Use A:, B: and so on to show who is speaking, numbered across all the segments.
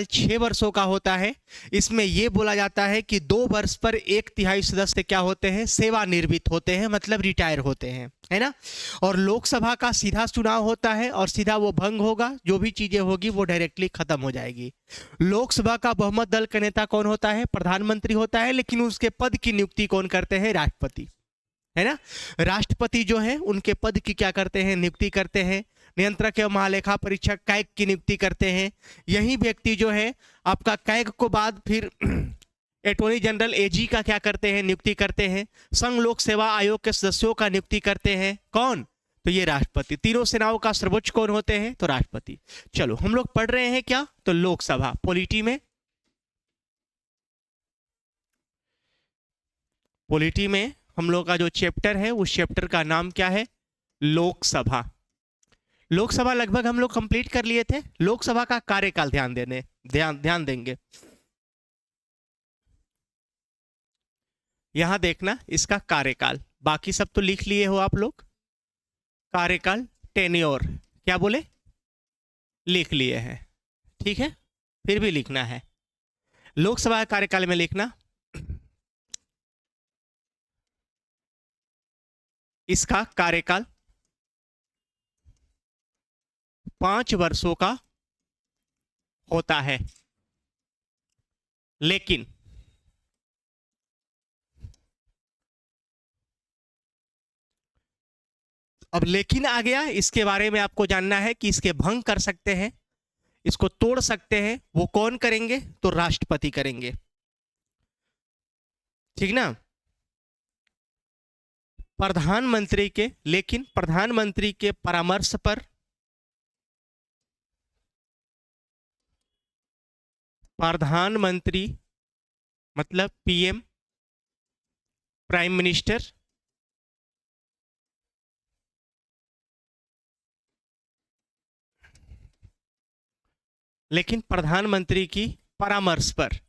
A: 6 वर्षों का होता है। इसमें यह बोला जाता है कि 2 वर्ष पर 1/3 सदस्य क्या होते हैं, सेवानिवृत्त होते हैं, मतलब रिटायर होते हैं, है ना। और लोकसभा का सीधा चुनाव होता है और सीधा वो भंग होगा, जो भी चीजें होगी वो डायरेक्टली खत्म हो जाएगी। लोकसभा का बहुमत दल का नेता कौन होता है, प्रधानमंत्री होता है, लेकिन उसके पद की नियुक्ति कौन करते हैं, राष्ट्रपति, है ना। राष्ट्रपति जो है उनके पद की क्या करते हैं, नियुक्ति करते हैं। नियंत्रक एवं महालेखा परीक्षक कैग की नियुक्ति करते हैं। यही व्यक्ति जो है आपका कैग को बाद फिर अटॉर्नी जनरल एजी का क्या करते हैं, नियुक्ति करते हैं। संघ लोक सेवा आयोग के सदस्यों का नियुक्ति करते हैं कौन, तो ये राष्ट्रपति। तीनों सेनाओं का सर्वोच्च कौन होते हैं, तो राष्ट्रपति। चलो हम लोग पढ़ रहे हैं क्या, तो लोकसभा पॉलिटी में हम लोग का जो चैप्टर है उस चैप्टर का नाम क्या है, लोकसभा। लोकसभा लगभग हम लोग कंप्लीट कर लिए थे। लोकसभा का कार्यकाल ध्यान देंगे। यहां देखना इसका कार्यकाल, बाकी सब तो लिख लिए हो आप लोग। कार्यकाल टेन्योर क्या बोले, लिख लिए हैं, ठीक है, फिर भी लिखना है। लोकसभा कार्यकाल में लिखना इसका कार्यकाल 5 वर्षों का होता है, लेकिन अब लेकिन आ गया, इसके बारे में आपको जानना है कि इसके भंग कर सकते हैं, इसको तोड़ सकते हैं, वो कौन करेंगे, तो राष्ट्रपति करेंगे, ठीक ना। प्रधानमंत्री के, लेकिन प्रधानमंत्री के परामर्श पर प्रधानमंत्री मतलब पीएम, प्राइम मिनिस्टर, लेकिन प्रधानमंत्री की परामर्श पर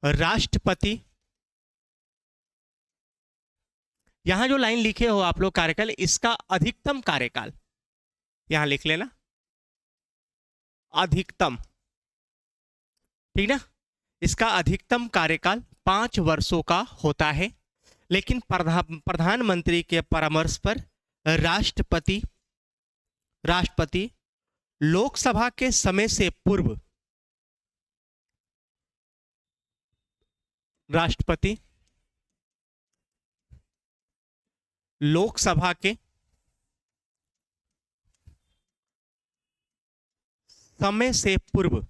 A: राष्ट्रपति, यहां जो लाइन लिखे हो आप लोग कार्यकाल, इसका अधिकतम कार्यकाल यहां लिख लेना, अधिकतम, ठीक ना। इसका अधिकतम कार्यकाल 5 वर्षों का होता है, लेकिन प्रधानमंत्री के परामर्श पर राष्ट्रपति लोकसभा के समय से पूर्व राष्ट्रपति लोकसभा के समय से पूर्व,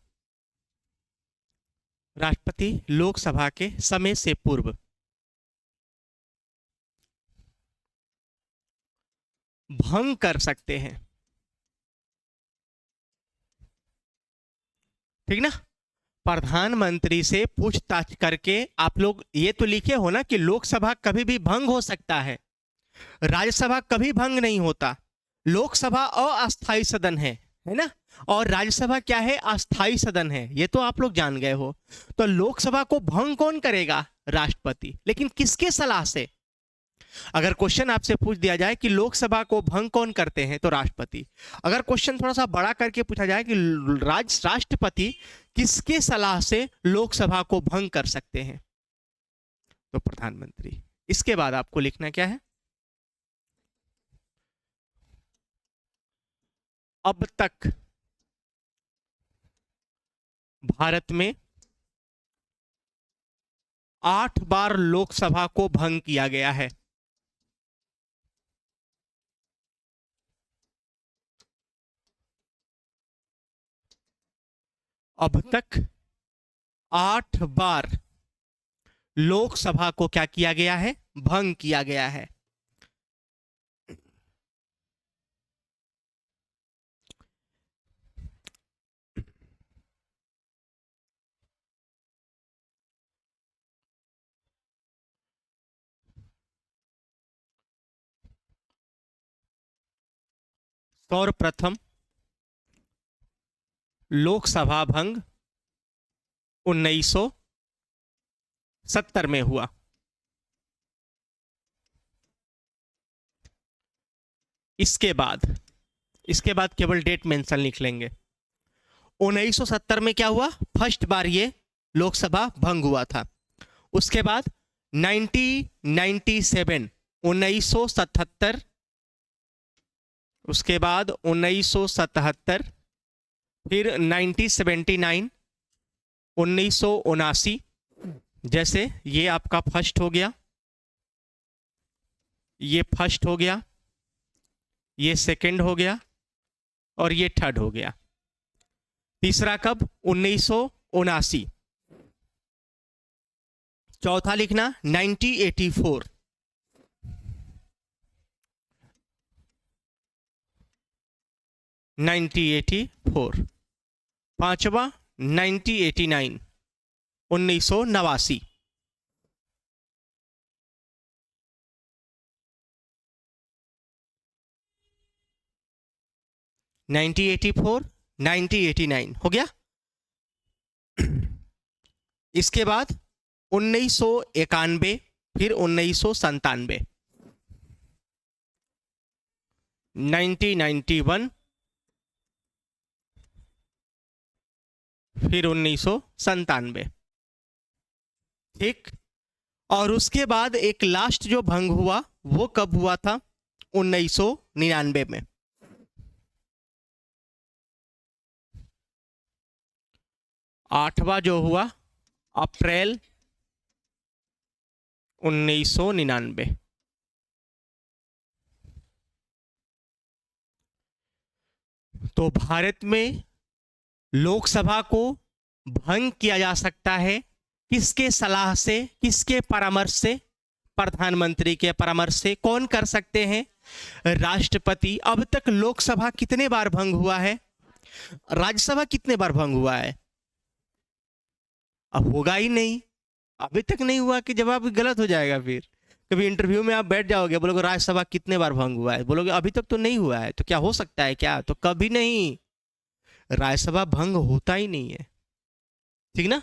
A: राष्ट्रपति लोकसभा के समय से पूर्व भंग कर सकते हैं, ठीक ना। प्रधानमंत्री से पूछताछ करके आप लोग ये तो लिखे हो ना कि लोकसभा कभी भी भंग हो सकता है, राज्यसभा कभी भंग नहीं होता। लोकसभा अस्थायी सदन है ना, और राज्यसभा क्या है, अस्थायी सदन है, ये तो आप लोग जान गए हो। तो लोकसभा को भंग कौन करेगा, राष्ट्रपति, लेकिन किसके सलाह से। अगर क्वेश्चन आपसे पूछ दिया जाए कि लोकसभा को भंग कौन करते हैं, तो राष्ट्रपति। अगर क्वेश्चन थोड़ा सा बड़ा करके पूछा जाए कि राष्ट्रपति किसके सलाह से लोकसभा को भंग कर सकते हैं, तो प्रधानमंत्री। इसके बाद आपको लिखना क्या है, अब तक भारत में 8 बार लोकसभा को भंग किया गया है। अब तक 8 बार लोकसभा को क्या किया गया है, भंग किया गया है। सर्वप्रथम लोकसभा भंग 1970 में हुआ। इसके बाद केवल डेट मेंशन लिख लेंगे। 1970 में क्या हुआ, फर्स्ट बार ये लोकसभा भंग हुआ था। उसके बाद 1997 1977, उसके बाद 1977, फिर 1979 1979, जैसे ये आपका फर्स्ट हो गया, ये फर्स्ट हो गया, ये सेकंड हो गया और ये थर्ड हो गया। तीसरा कब, 1979। चौथा लिखना 1984, 1984। पांचवा 1989 1989। नाइनटीन 1989 हो गया। इसके बाद 1991, फिर 1997, 1991, फिर 1997। ठीक। और उसके बाद एक लास्ट जो भंग हुआ वो कब हुआ था, 1999 में। आठवां जो हुआ अप्रैल 1999। तो भारत में लोकसभा को भंग किया जा सकता है किसके सलाह से, किसके परामर्श से, प्रधानमंत्री के परामर्श से। कौन कर सकते हैं, राष्ट्रपति। अब तक लोकसभा कितने बार भंग हुआ है, राज्यसभा कितने बार भंग हुआ है, अब होगा ही नहीं, अभी तक नहीं हुआ। कि जवाब गलत हो जाएगा। फिर कभी इंटरव्यू में आप बैठ जाओगे, बोलोगे राज्यसभा कितने बार भंग हुआ है, बोलोगे अभी तक तो नहीं हुआ है, तो क्या हो सकता है क्या, तो कभी नहीं, राज्यसभा भंग होता ही नहीं है। ठीक ना।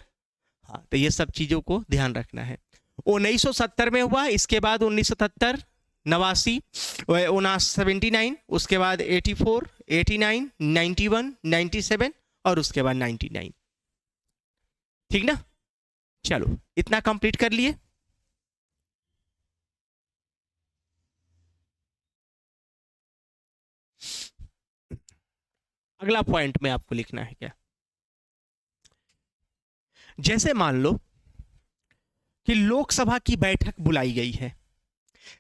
A: हाँ, तो ये सब चीजों को ध्यान रखना है। 1970 में हुआ, इसके बाद 1977, 89, 79, उसके बाद 84, 89, 91, 97 और उसके बाद 99। ठीक ना। चलो इतना कंप्लीट कर लिए। अगला पॉइंट में आपको लिखना है क्या, जैसे मान लो कि लोकसभा की बैठक बुलाई गई है,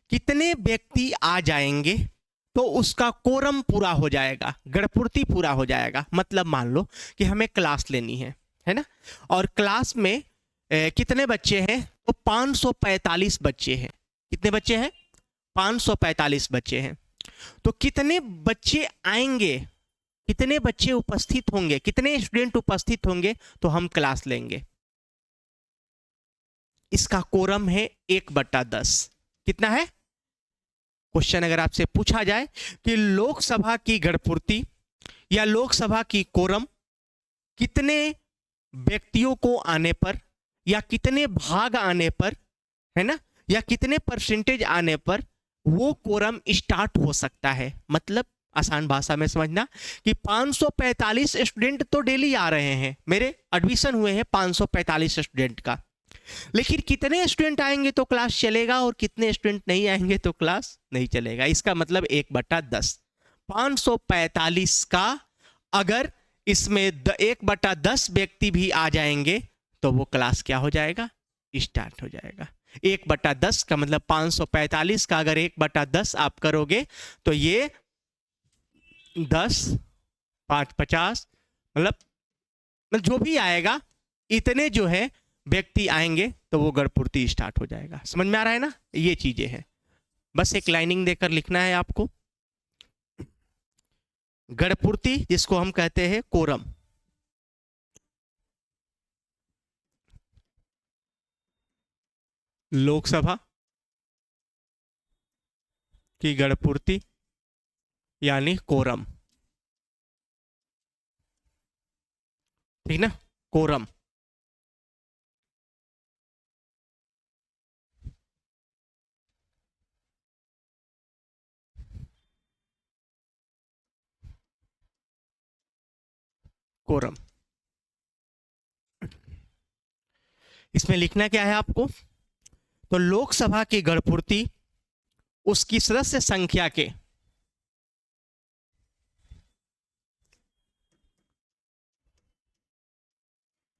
A: कितने व्यक्ति आ जाएंगे तो उसका कोरम पूरा हो जाएगा, गणपूर्ति पूरा हो जाएगा। मतलब मान लो कि हमें क्लास लेनी है ना, और क्लास में कितने बच्चे हैं, तो 545 बच्चे हैं। कितने बच्चे हैं, 545 बच्चे हैं। तो कितने बच्चे आएंगे, कितने बच्चे उपस्थित होंगे, कितने स्टूडेंट उपस्थित होंगे तो हम क्लास लेंगे। इसका कोरम है 1/10। कितना है, क्वेश्चन अगर आपसे पूछा जाए कि लोकसभा की गणपूर्ति या लोकसभा की कोरम कितने व्यक्तियों को आने पर या कितने भाग आने पर, है ना, या कितने परसेंटेज आने पर वो कोरम स्टार्ट हो सकता है। मतलब आसान भाषा में समझना कि 545 स्टूडेंट तो डेली आ रहे हैं, मेरे एडमिशन हुए हैं 545 स्टूडेंट का, लेकिन कितने स्टूडेंट आएंगे तो क्लास चलेगा और कितने स्टूडेंट नहीं आएंगे तो क्लास नहीं चलेगा। इसका मतलब 1/10। 545 का अगर इसमें 1/10 व्यक्ति भी आ जाएंगे तो वो क्लास क्या हो जाएगा, स्टार्ट हो जाएगा। 1/10 का मतलब 545 का अगर 1/10 आप करोगे तो ये 10, 5, 50, मतलब जो भी आएगा इतने जो है व्यक्ति आएंगे तो वो गणपूर्ति स्टार्ट हो जाएगा। समझ में आ रहा है ना, ये चीजें हैं। बस एक लाइनिंग देकर लिखना है आपको। गणपूर्ति जिसको हम कहते हैं कोरम, लोकसभा की गणपूर्ति यानी कोरम। ठीक ना, कोरम। कोरम। इसमें लिखना क्या है आपको? तो लोकसभा की गणपूर्ति उसकी सदस्य संख्या के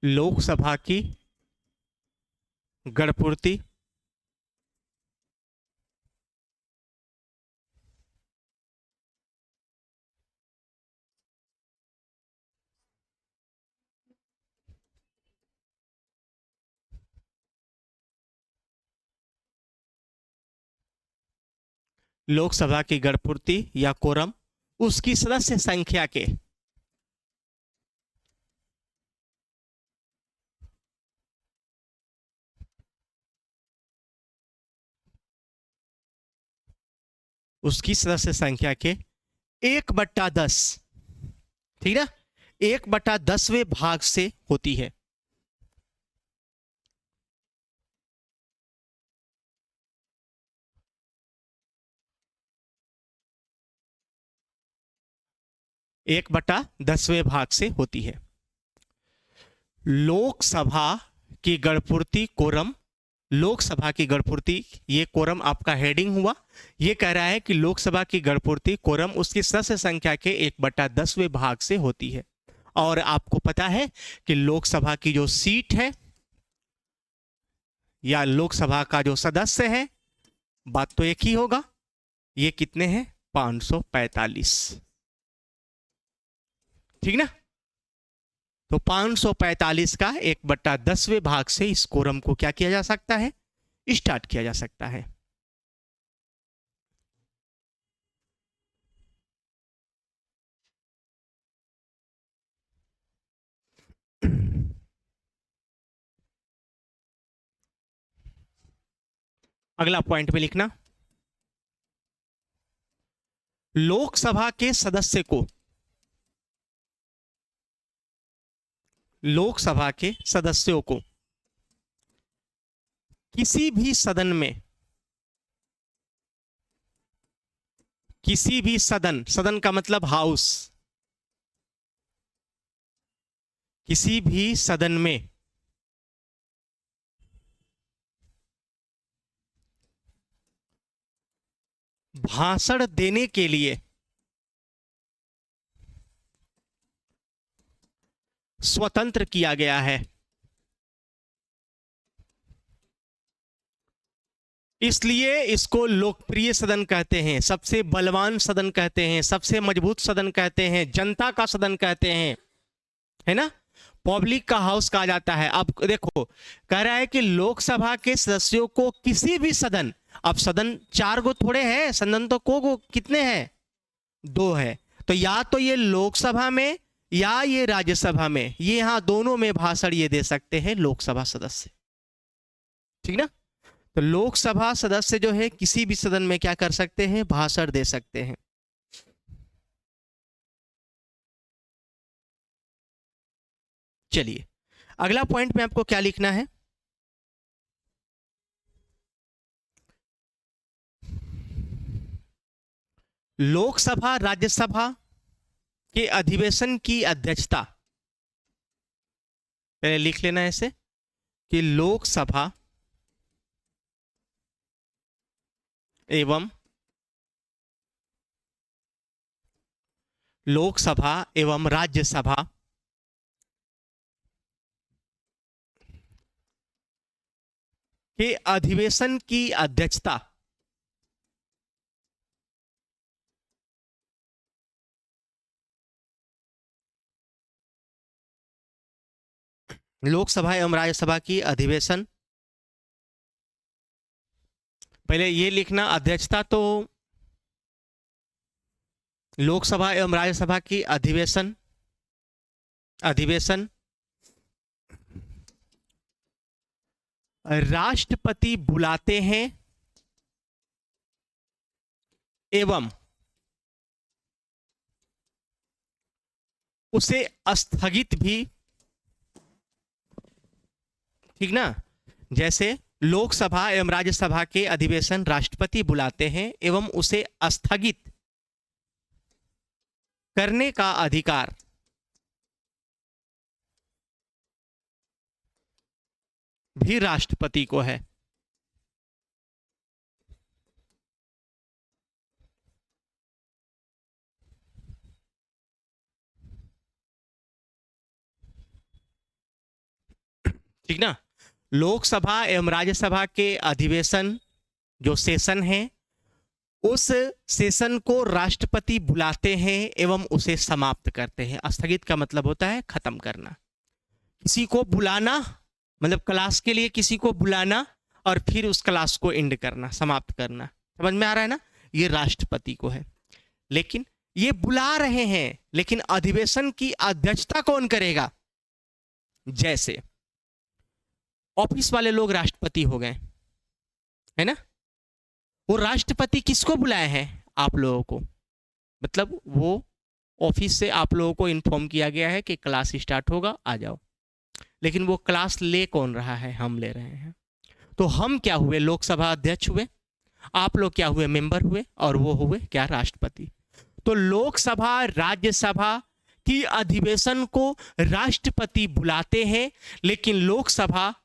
A: लोकसभा की गणपूर्ति लोकसभा की गणपूर्ति या कोरम उसकी सदस्य संख्या के उसकी सदस्य संख्या के 1/10, ठीक ना, 1/10वें भाग से होती है। एक बटा 10वें भाग से होती है। लोकसभा की गणपूर्ति कोरम, लोकसभा की गणपूर्ति, ये कोरम आपका हेडिंग हुआ। ये कह रहा है कि लोकसभा की गणपूर्ति कोरम उसकी सदस्य संख्या के 1/10वें भाग से होती है। और आपको पता है कि लोकसभा की जो सीट है या लोकसभा का जो सदस्य है, बात तो एक ही होगा, ये कितने हैं? 545, ठीक ना। तो 545 का 1/10वें भाग से इस कोरम को क्या किया जा सकता है? स्टार्ट किया जा सकता है। अगला पॉइंट में लिखना, लोकसभा के सदस्य को, लोकसभा के सदस्यों को किसी भी सदन में, किसी भी सदन, सदन का मतलब हाउस, किसी भी सदन में भाषण देने के लिए स्वतंत्र किया गया है। इसलिए इसको लोकप्रिय सदन कहते हैं, सबसे बलवान सदन कहते हैं, सबसे मजबूत सदन कहते हैं, जनता का सदन कहते हैं, है ना, पब्लिक का हाउस कहा जाता है। अब देखो, कह रहा है कि लोकसभा के सदस्यों को किसी भी सदन, अब सदन 4 गो थोड़े हैं, सदन तो को कितने हैं? 2 है। तो या तो ये लोकसभा में या ये राज्यसभा में, ये यहां दोनों में भाषण ये दे सकते हैं लोकसभा सदस्य, ठीक ना। तो लोकसभा सदस्य जो है किसी भी सदन में क्या कर सकते हैं? भाषण दे सकते हैं। चलिए अगला पॉइंट में आपको क्या लिखना है? लोकसभा राज्यसभा के अधिवेशन की अध्यक्षता, पहले लिख लेना ऐसे कि लोकसभा एवं राज्यसभा के अधिवेशन की अध्यक्षता लोकसभा एवं राज्यसभा की अधिवेशन, पहले ये लिखना अध्यक्षता, तो लोकसभा एवं राज्यसभा की अधिवेशन राष्ट्रपति बुलाते हैं एवं उसे स्थगित भी, ठीक ना। जैसे लोकसभा एवं राज्यसभा के अधिवेशन राष्ट्रपति बुलाते हैं एवं उसे स्थगित करने का अधिकार भी राष्ट्रपति को है। ठीक ना। लोकसभा एवं राज्यसभा के अधिवेशन जो सेशन है, उस सेशन को राष्ट्रपति बुलाते हैं एवं उसे समाप्त करते हैं। स्थगित का मतलब होता है खत्म करना। किसी को बुलाना मतलब क्लास के लिए किसी को बुलाना और फिर उस क्लास को एंड करना, समाप्त करना। समझ में आ रहा है ना। ये राष्ट्रपति को है। लेकिन ये बुला रहे हैं, लेकिन अधिवेशन की अध्यक्षता कौन करेगा? जैसे ऑफिस वाले लोग राष्ट्रपति हो गए, है ना। वो राष्ट्रपति किसको बुलाए हैं? आप लोगों को। मतलब वो ऑफिस से आप लोगों को इन्फॉर्म किया गया है कि क्लास स्टार्ट होगा, आ जाओ। लेकिन वो क्लास ले कौन रहा है? हम ले रहे हैं। तो हम क्या हुए? लोकसभा अध्यक्ष हुए। आप लोग क्या हुए? मेंबर हुए। और वो हुए क्या? राष्ट्रपति। तो लोकसभा राज्यसभा की अधिवेशन को राष्ट्रपति बुलाते हैं, लेकिन लोकसभा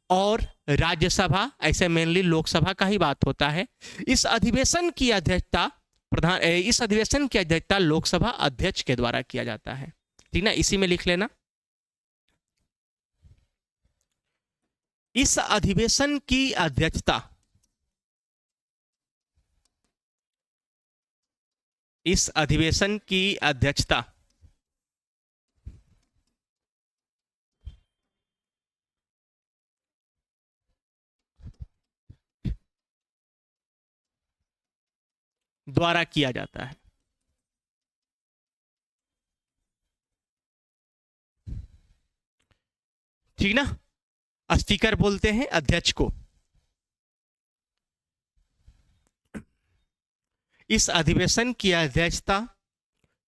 A: और राज्यसभा, ऐसे मेनली लोकसभा का ही बात होता है, इस अधिवेशन की अध्यक्षता लोकसभा अध्यक्ष के द्वारा किया जाता है। ठीक ना। इसी में लिख लेना। इस अधिवेशन की अध्यक्षता द्वारा किया जाता है। ठीक ना। स्पीकर बोलते हैं अध्यक्ष को। इस अधिवेशन की अध्यक्षता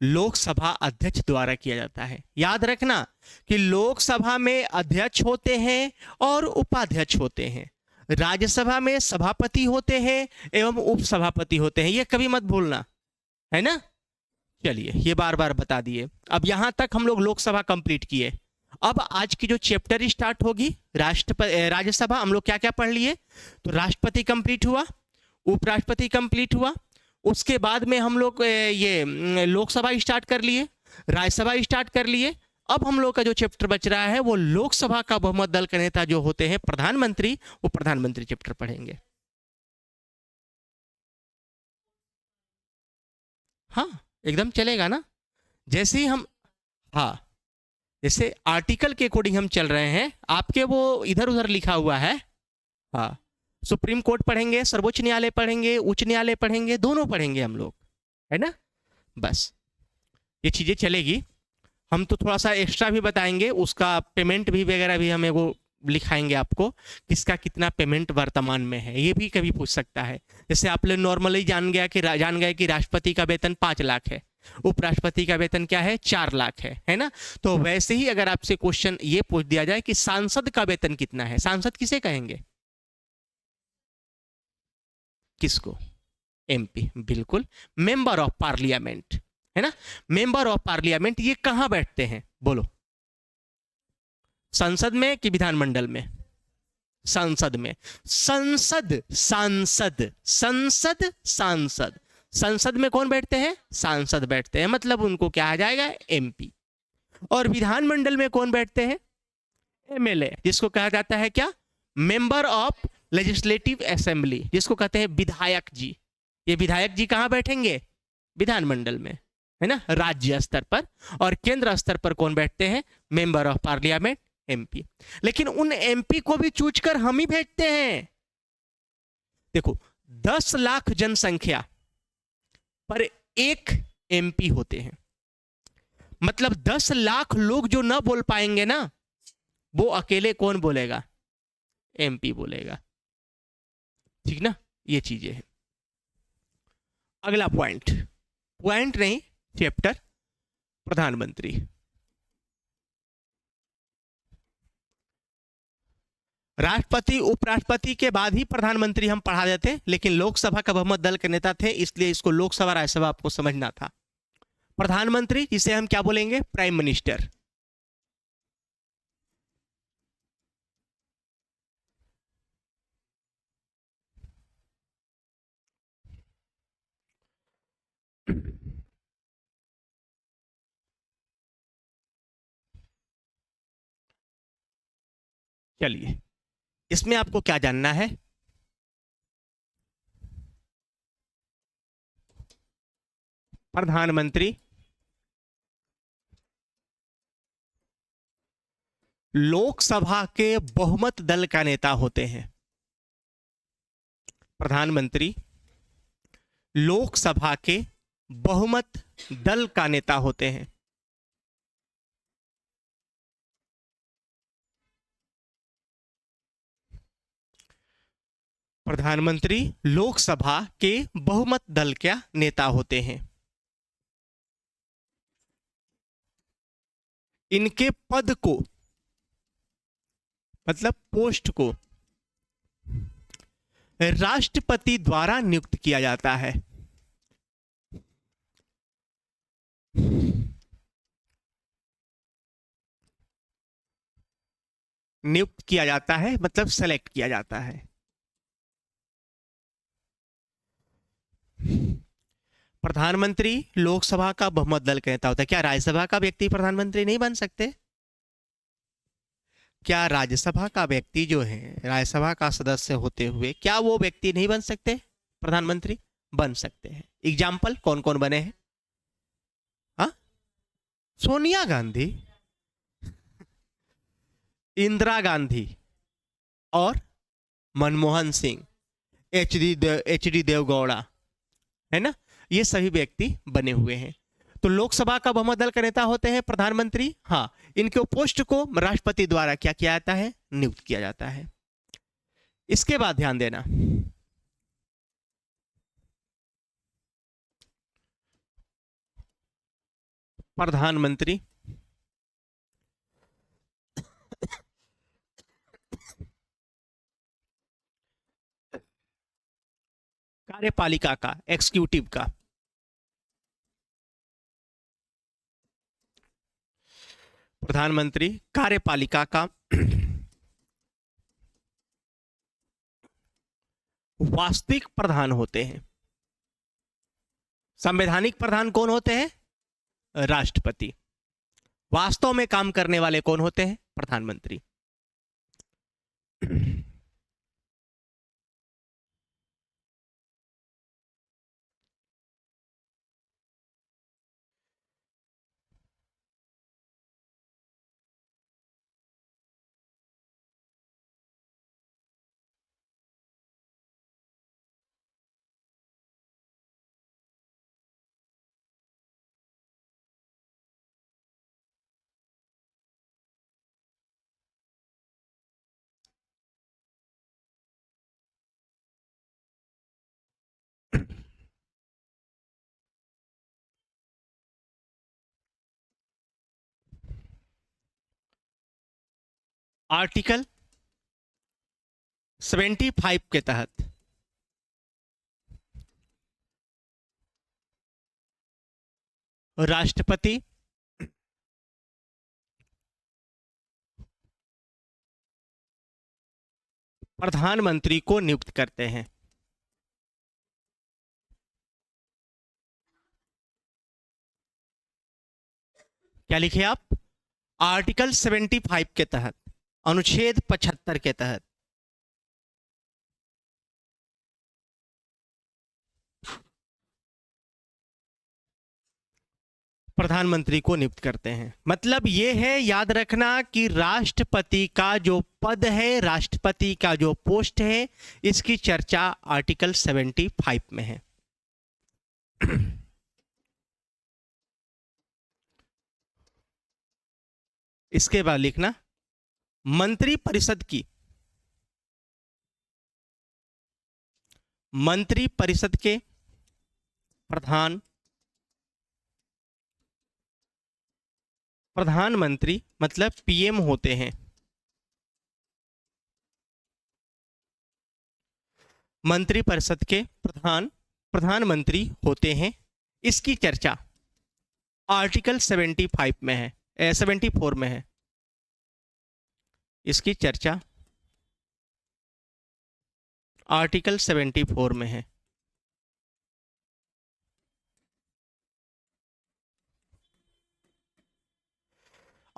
A: लोकसभा अध्यक्ष द्वारा किया जाता है। याद रखना कि लोकसभा में अध्यक्ष होते हैं और उपाध्यक्ष होते हैं। राज्यसभा में सभापति होते हैं एवं उपसभापति होते हैं। ये कभी मत भूलना, है ना। चलिए, ये बार बार बता दिए। अब यहां तक हम लोग लोकसभा कंप्लीट किए। अब आज की जो चैप्टर स्टार्ट होगी राज्यसभा, हम लोग क्या क्या पढ़ लिए? तो राष्ट्रपति कंप्लीट हुआ, उपराष्ट्रपति कंप्लीट हुआ, उसके बाद में हम लोग ये लोकसभा स्टार्ट कर लिए, राज्यसभा स्टार्ट कर लिए। अब हम लोग का जो चैप्टर बच रहा है वो लोकसभा का बहुमत दल का नेता जो होते हैं प्रधानमंत्री, वो प्रधानमंत्री चैप्टर पढ़ेंगे। हाँ, एकदम चलेगा ना। जैसे ही हम, हाँ, जैसे आर्टिकल के अकॉर्डिंग हम चल रहे हैं, आपके वो इधर उधर लिखा हुआ है। हाँ, सुप्रीम कोर्ट पढ़ेंगे, सर्वोच्च न्यायालय पढ़ेंगे, उच्च न्यायालय पढ़ेंगे, दोनों पढ़ेंगे हम लोग, है ना। बस ये चीज़ें चलेगी। हम तो थोड़ा सा एक्स्ट्रा भी बताएंगे, उसका पेमेंट भी वगैरह भी हम एगो लिखाएंगे आपको, किसका कितना पेमेंट वर्तमान में है, ये भी कभी पूछ सकता है। जैसे आप लोग नॉर्मली जान गए कि राष्ट्रपति का वेतन 5 लाख है, उपराष्ट्रपति का वेतन क्या है? 4 लाख है ना। तो वैसे ही अगर आपसे क्वेश्चन ये पूछ दिया जाए कि सांसद का वेतन कितना है, सांसद किसे कहेंगे? किसको? एमपी, बिल्कुल, मेंबर ऑफ पार्लियामेंट, है ना। मेंबर ऑफ पार्लियामेंट ये कहां बैठते हैं? बोलो, संसद में कि विधानमंडल में? संसद में। संसद, सांसद, संसद, सांसद। संसद में कौन बैठते हैं? सांसद बैठते हैं, मतलब उनको क्या आ जाएगा? एमपी। और विधानमंडल में कौन बैठते हैं? एमएलए, जिसको कहा जाता है क्या? मेंबर ऑफ लेजिस्लेटिव असेंबली, जिसको कहते हैं विधायक जी। ये विधायक जी कहां बैठेंगे? विधानमंडल में, है ना, राज्य स्तर पर। और केंद्र स्तर पर कौन बैठते हैं? Member of parliament, MP. लेकिन उन एमपी को भी चूज कर हम ही भेजते हैं। देखो, 10 लाख जनसंख्या पर एक एमपी होते हैं। मतलब 10 लाख लोग जो ना बोल पाएंगे ना, वो अकेले कौन बोलेगा? एमपी बोलेगा। ठीक ना। ये चीजें हैं। अगला पॉइंट नहीं, चैप्टर, प्रधानमंत्री। राष्ट्रपति उपराष्ट्रपति के बाद ही प्रधानमंत्री हम पढ़ा देते, लेकिन लोकसभा का बहुमत दल के नेता थे, इसलिए इसको लोकसभा राज्यसभा आपको समझना था। प्रधानमंत्री, जिसे हम क्या बोलेंगे? Prime minister. चलिए, इसमें आपको क्या जानना है? प्रधानमंत्री लोकसभा के बहुमत दल का नेता होते हैं। प्रधानमंत्री लोकसभा के बहुमत दल का नेता होते हैं। प्रधानमंत्री लोकसभा के बहुमत दल का नेता होते हैं। इनके पद को, मतलब पोस्ट को, राष्ट्रपति द्वारा नियुक्त किया जाता है। नियुक्त किया जाता है मतलब सेलेक्ट किया जाता है। प्रधानमंत्री लोकसभा का बहुमत दल का नेता होता है। क्या राज्यसभा का व्यक्ति प्रधानमंत्री नहीं बन सकते? क्या राज्यसभा का व्यक्ति जो है, राज्यसभा का सदस्य होते हुए, क्या वो व्यक्ति नहीं बन सकते प्रधानमंत्री? बन सकते हैं। एग्जाम्पल कौन कौन बने हैं? हाँ, सोनिया गांधी, इंदिरा गांधी और मनमोहन सिंह, एच डी देवगौड़ा, है ना, ये सभी व्यक्ति बने हुए हैं। तो लोकसभा का बहुमत दल का नेता होते हैं प्रधानमंत्री। हाँ, इनके पोस्ट को राष्ट्रपति द्वारा क्या किया जाता है? नियुक्त किया जाता है। इसके बाद ध्यान देना, प्रधानमंत्री कार्यपालिका का, एक्सिक्यूटिव का, प्रधानमंत्री कार्यपालिका का वास्तविक प्रधान होते हैं। संवैधानिक प्रधान कौन होते हैं? राष्ट्रपति। वास्तव में काम करने वाले कौन होते हैं? प्रधानमंत्री। आर्टिकल 75 के तहत राष्ट्रपति प्रधानमंत्री को नियुक्त करते हैं। क्या लिखे आप? आर्टिकल 75 के तहत, अनुच्छेद 75 के तहत प्रधानमंत्री को नियुक्त करते हैं। मतलब यह है, याद रखना कि राष्ट्रपति का जो पद है, राष्ट्रपति का जो पोस्ट है, इसकी चर्चा आर्टिकल 75 में है। इसके बाद लिखना, मंत्री परिषद की, मंत्री परिषद के प्रधान प्रधानमंत्री मतलब पीएम होते हैं। मंत्री परिषद के प्रधान प्रधानमंत्री होते हैं। इसकी चर्चा आर्टिकल 75 में है, 74 में है। इसकी चर्चा आर्टिकल 74 में है।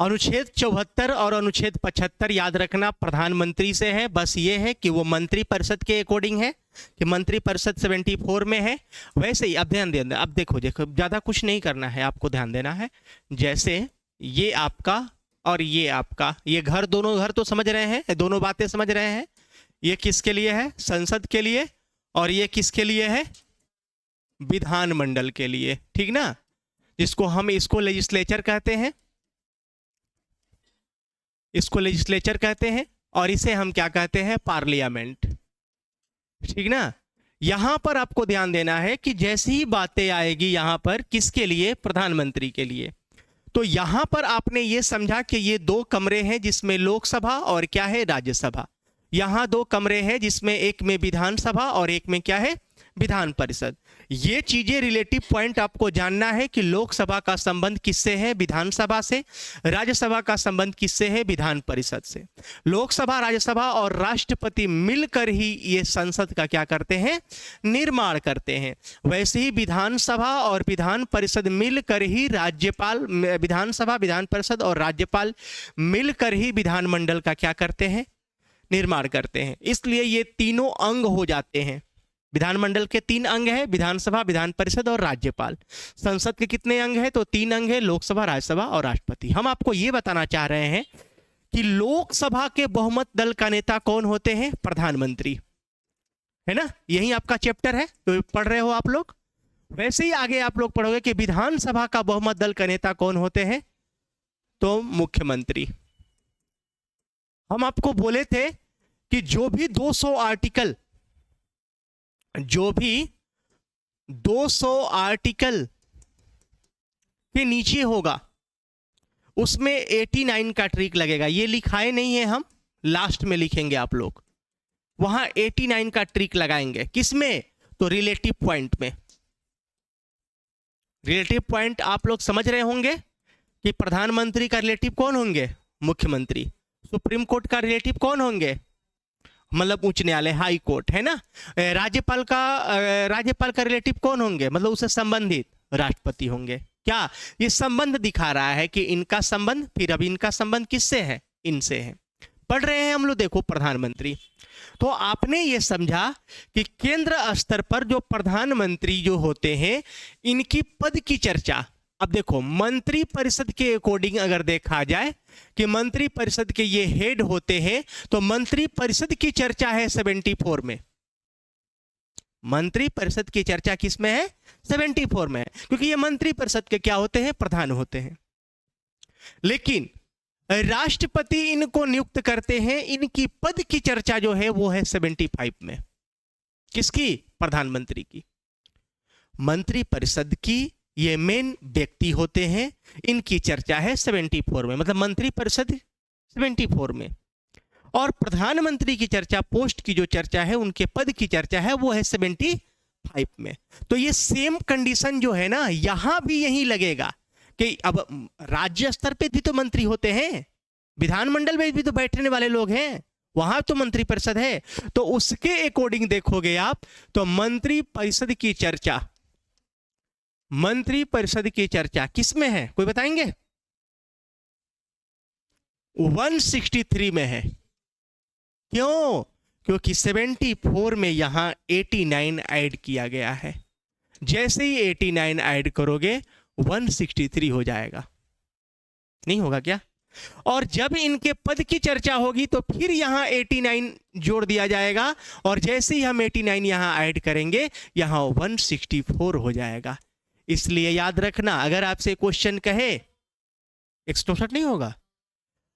A: अनुच्छेद 74 और अनुच्छेद 75 याद रखना प्रधानमंत्री से है, बस ये है कि वो मंत्री परिषद के अकॉर्डिंग है कि मंत्री परिषद 74 में है। वैसे ही अब ध्यान देना, अब देखो ज़्यादा कुछ नहीं करना है, आपको ध्यान देना है। जैसे ये आपका और ये आपका, ये घर, दोनों घर तो समझ रहे हैं, दोनों बातें समझ रहे हैं। ये किसके लिए है? संसद के लिए। और ये किसके लिए है? विधानमंडल के लिए, ठीक ना, जिसको हम इसको लेजिस्लेचर कहते हैं, इसको लेजिस्लेचर कहते हैं और इसे हम क्या कहते हैं? पार्लियामेंट, ठीक ना। यहां पर आपको ध्यान देना है कि जैसी ही बातें आएगी यहां पर किसके लिए? प्रधानमंत्री के लिए। तो यहां पर आपने ये समझा कि ये दो कमरे हैं जिसमें लोकसभा और क्या है? राज्यसभा। यहां दो कमरे हैं जिसमें एक में विधानसभा और एक में क्या है? विधान परिषद। ये चीजें रिलेटिव पॉइंट आपको जानना है कि लोकसभा का संबंध किससे है? विधानसभा से। राज्यसभा का संबंध किससे है? विधान परिषद से। लोकसभा, राज्यसभा और राष्ट्रपति मिलकर ही ये संसद का क्या करते हैं? निर्माण करते हैं। वैसे ही विधानसभा और विधान परिषद मिलकर ही राज्यपाल, विधानसभा, विधान परिषद और राज्यपाल मिलकर ही विधानमंडल का क्या करते हैं? निर्माण करते हैं। इसलिए ये तीनों अंग हो जाते हैं। विधानमंडल के 3 अंग हैं, विधानसभा, विधान परिषद और राज्यपाल। संसद के कितने अंग हैं? तो 3 अंग हैं, लोकसभा, राज्यसभा और राष्ट्रपति। हम आपको यह बताना चाह रहे हैं कि लोकसभा के बहुमत दल का नेता कौन होते हैं? प्रधानमंत्री, है ना। यही आपका चैप्टर है, तो पढ़ रहे हो आप लोग। वैसे ही आगे आप लोग पढ़ोगे कि विधानसभा का बहुमत दल का नेता कौन होते हैं? तो मुख्यमंत्री। हम आपको बोले थे कि जो भी 200 आर्टिकल के नीचे होगा उसमें 89 का ट्रिक लगेगा। ये लिखाए नहीं है, हम लास्ट में लिखेंगे, आप लोग वहां 89 का ट्रिक लगाएंगे। किसमें? तो रिलेटिव पॉइंट में। रिलेटिव पॉइंट आप लोग समझ रहे होंगे कि प्रधानमंत्री का रिलेटिव कौन होंगे? मुख्यमंत्री। सुप्रीम कोर्ट का रिलेटिव कौन होंगे? मतलब उच्च न्यायालय, हाई कोर्ट, है ना। राज्यपाल का रिलेटिव कौन होंगे? मतलब उससे संबंधित राष्ट्रपति होंगे। क्या ये संबंध दिखा रहा है कि इनका संबंध, फिर अब इनका संबंध किससे है? इनसे है। पढ़ रहे हैं हम लोग, देखो प्रधानमंत्री। तो आपने ये समझा कि केंद्र स्तर पर जो प्रधानमंत्री जो होते हैं, इनकी पद की चर्चा, अब देखो मंत्री परिषद के अकॉर्डिंग अगर देखा जाए कि मंत्री परिषद के ये हेड होते हैं, तो मंत्री परिषद की चर्चा है 74 में। मंत्री परिषद की चर्चा किस में है? 74 में है, क्योंकि ये मंत्री परिषद के क्या होते हैं? प्रधान होते हैं। लेकिन राष्ट्रपति इनको नियुक्त करते हैं, इनकी पद की चर्चा जो है वो है 75 में। किसकी? प्रधानमंत्री की। मंत्री परिषद की ये मेन व्यक्ति होते हैं, इनकी चर्चा है 74 में, मतलब मंत्री परिषद 74 में। और प्रधानमंत्री की चर्चा, पोस्ट की जो चर्चा है, उनके पद की चर्चा है, वो है 75 में। तो ये सेम कंडीशन जो है ना, यहां भी यही लगेगा कि अब राज्य स्तर पे भी तो मंत्री होते हैं, विधानमंडल में भी तो बैठने वाले लोग हैं, वहां तो मंत्री परिषद है। तो उसके अकॉर्डिंग देखोगे आप तो मंत्री परिषद की चर्चा, मंत्री परिषद की चर्चा किस में है? कोई बताएंगे? 163 में है। क्यों? क्योंकि 74 में यहां 89 ऐड किया गया है। जैसे ही 89 ऐड करोगे 163 हो जाएगा। नहीं होगा क्या? और जब इनके पद की चर्चा होगी तो फिर यहां 89 जोड़ दिया जाएगा, और जैसे ही हम 89 यहां ऐड करेंगे यहां 164 हो जाएगा। इसलिए याद रखना, अगर आपसे क्वेश्चन कहे 164 नहीं होगा।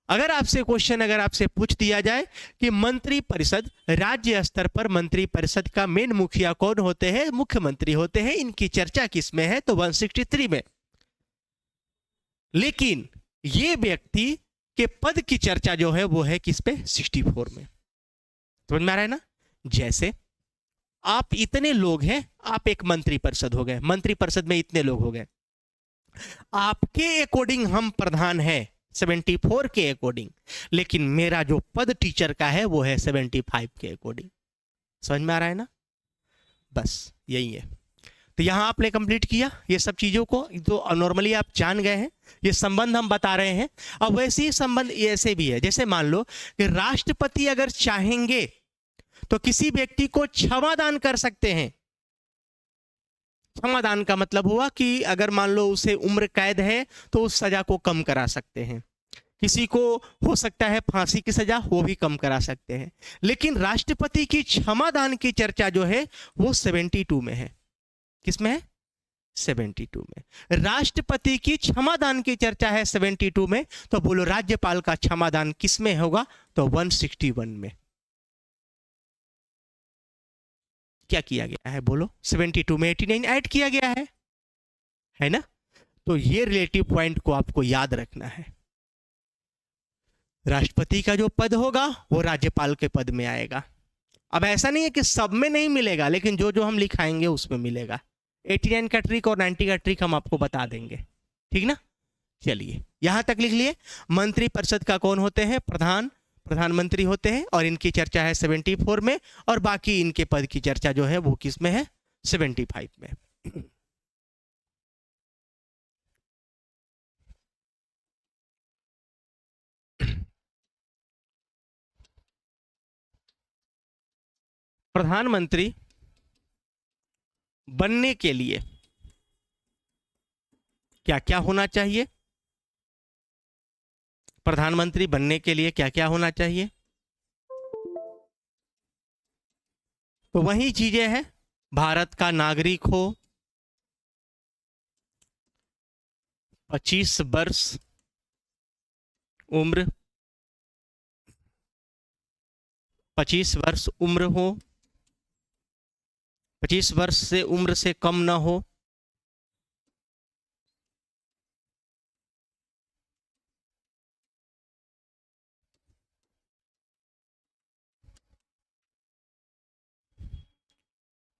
A: अगर आपसे क्वेश्चन, अगर आपसे पूछ दिया जाए कि मंत्री परिषद, राज्य स्तर पर मंत्री परिषद का मेन मुखिया कौन होते हैं? मुख्यमंत्री होते हैं, इनकी चर्चा किस में है? तो 163 में। लेकिन ये व्यक्ति के पद की चर्चा जो है वो है किस पे? 64 में। समझ में आ रहा है ना? जैसे आप इतने लोग हैं, आप एक मंत्री परिषद हो गए, मंत्री परिषद में इतने लोग हो गए, आपके अकॉर्डिंग हम प्रधान हैं 74 के अकॉर्डिंग, लेकिन मेरा जो पद टीचर का है वो है 75 के अकॉर्डिंग। समझ में आ रहा है ना? बस यही है। तो यहाँ आपने कंप्लीट किया ये सब चीज़ों को, तो नॉर्मली आप जान गए हैं, ये संबंध हम बता रहे हैं। अब वैसे ही संबंध ऐसे भी है, जैसे मान लो कि राष्ट्रपति अगर चाहेंगे तो किसी व्यक्ति को क्षमादान कर सकते हैं। क्षमादान का मतलब हुआ कि अगर मान लो उसे उम्र कैद है तो उस सजा को कम करा सकते हैं। किसी को हो सकता है फांसी की सजा, वो भी कम करा सकते हैं। लेकिन राष्ट्रपति की क्षमादान की चर्चा जो है वो 72 में है। किसमें है? 72 में। राष्ट्रपति की क्षमादान की चर्चा है 72 में, तो बोलो राज्यपाल का क्षमादान किसमें होगा? तो 161 में। क्या किया गया है बोलो? 72 में 89 ऐड किया गया है ना? तो ये रिलेटिव पॉइंट को आपको याद रखना है। राष्ट्रपति का जो पद होगा वो राज्यपाल के पद में आएगा। अब ऐसा नहीं है कि सब में नहीं मिलेगा, लेकिन जो जो हम लिखाएंगे उसमें मिलेगा। 89 का ट्रिक और 90 का ट्रिक हम आपको बता देंगे, ठीक ना? चलिए यहां तक लिख लिए। मंत्रिपरिषद का कौन होते हैं? प्रधानमंत्री होते हैं, और इनकी चर्चा है 74 में, और बाकी इनके पद की चर्चा जो है वो किस में है? 75 में। प्रधानमंत्री बनने के लिए क्या क्या होना चाहिए? प्रधानमंत्री बनने के लिए क्या क्या होना चाहिए? तो वही चीजें हैं, भारत का नागरिक हो, 25 वर्ष उम्र, 25 वर्ष उम्र हो, 25 वर्ष से उम्र से कम ना हो,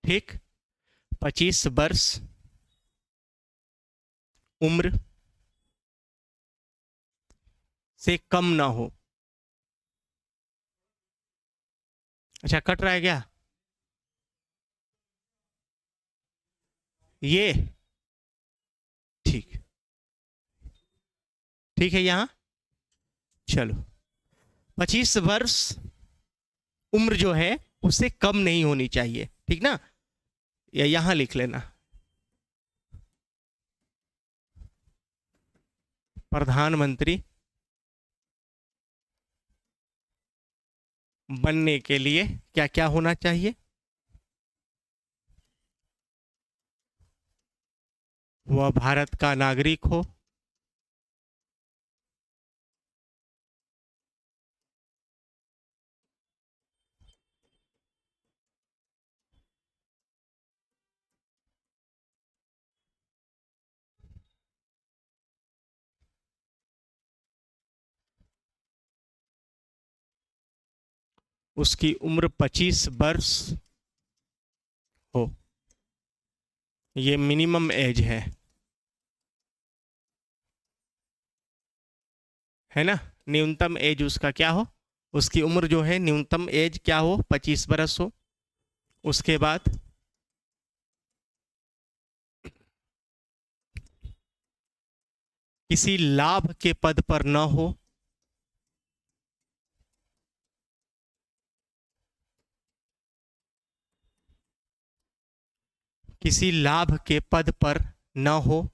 A: ठीक? 25 वर्ष उम्र से कम ना हो। अच्छा, कट रहा है क्या? ये ठीक, ठीक है। यहां चलो, 25 वर्ष उम्र जो है उससे कम नहीं होनी चाहिए, ठीक ना? या यहां लिख लेना, प्रधानमंत्री बनने के लिए क्या क्या होना चाहिए? वह भारत का नागरिक हो, उसकी उम्र 25 वर्ष हो, ये मिनिमम एज है ना? न्यूनतम एज उसका क्या हो? उसकी उम्र जो है न्यूनतम एज क्या हो? 25 वर्ष हो। उसके बाद किसी लाभ के पद पर न हो, किसी लाभ के पद पर न हो,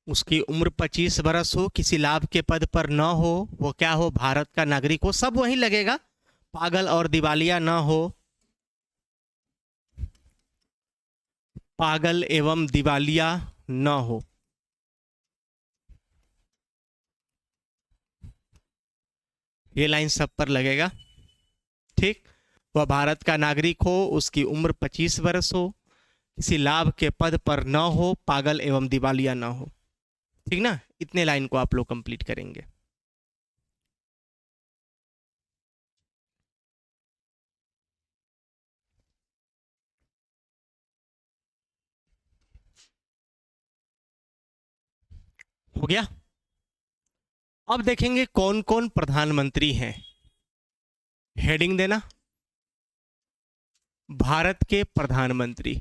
A: उसकी उम्र 25 वर्ष हो, किसी लाभ के पद पर न हो, वो क्या हो? भारत का नागरिक हो। सब वही लगेगा, पागल और दिवालिया न हो, पागल एवं दिवालिया न हो। ये लाइन सब पर लगेगा, ठीक? वह भारत का नागरिक हो, उसकी उम्र 25 वर्ष हो, किसी लाभ के पद पर न हो, पागल एवं दिवालिया न हो, ठीक ना? इतने लाइन को आप लोग कंप्लीट करेंगे। हो गया। अब देखेंगे कौन कौन प्रधानमंत्री हैं। हेडिंग देना, भारत के प्रधानमंत्री।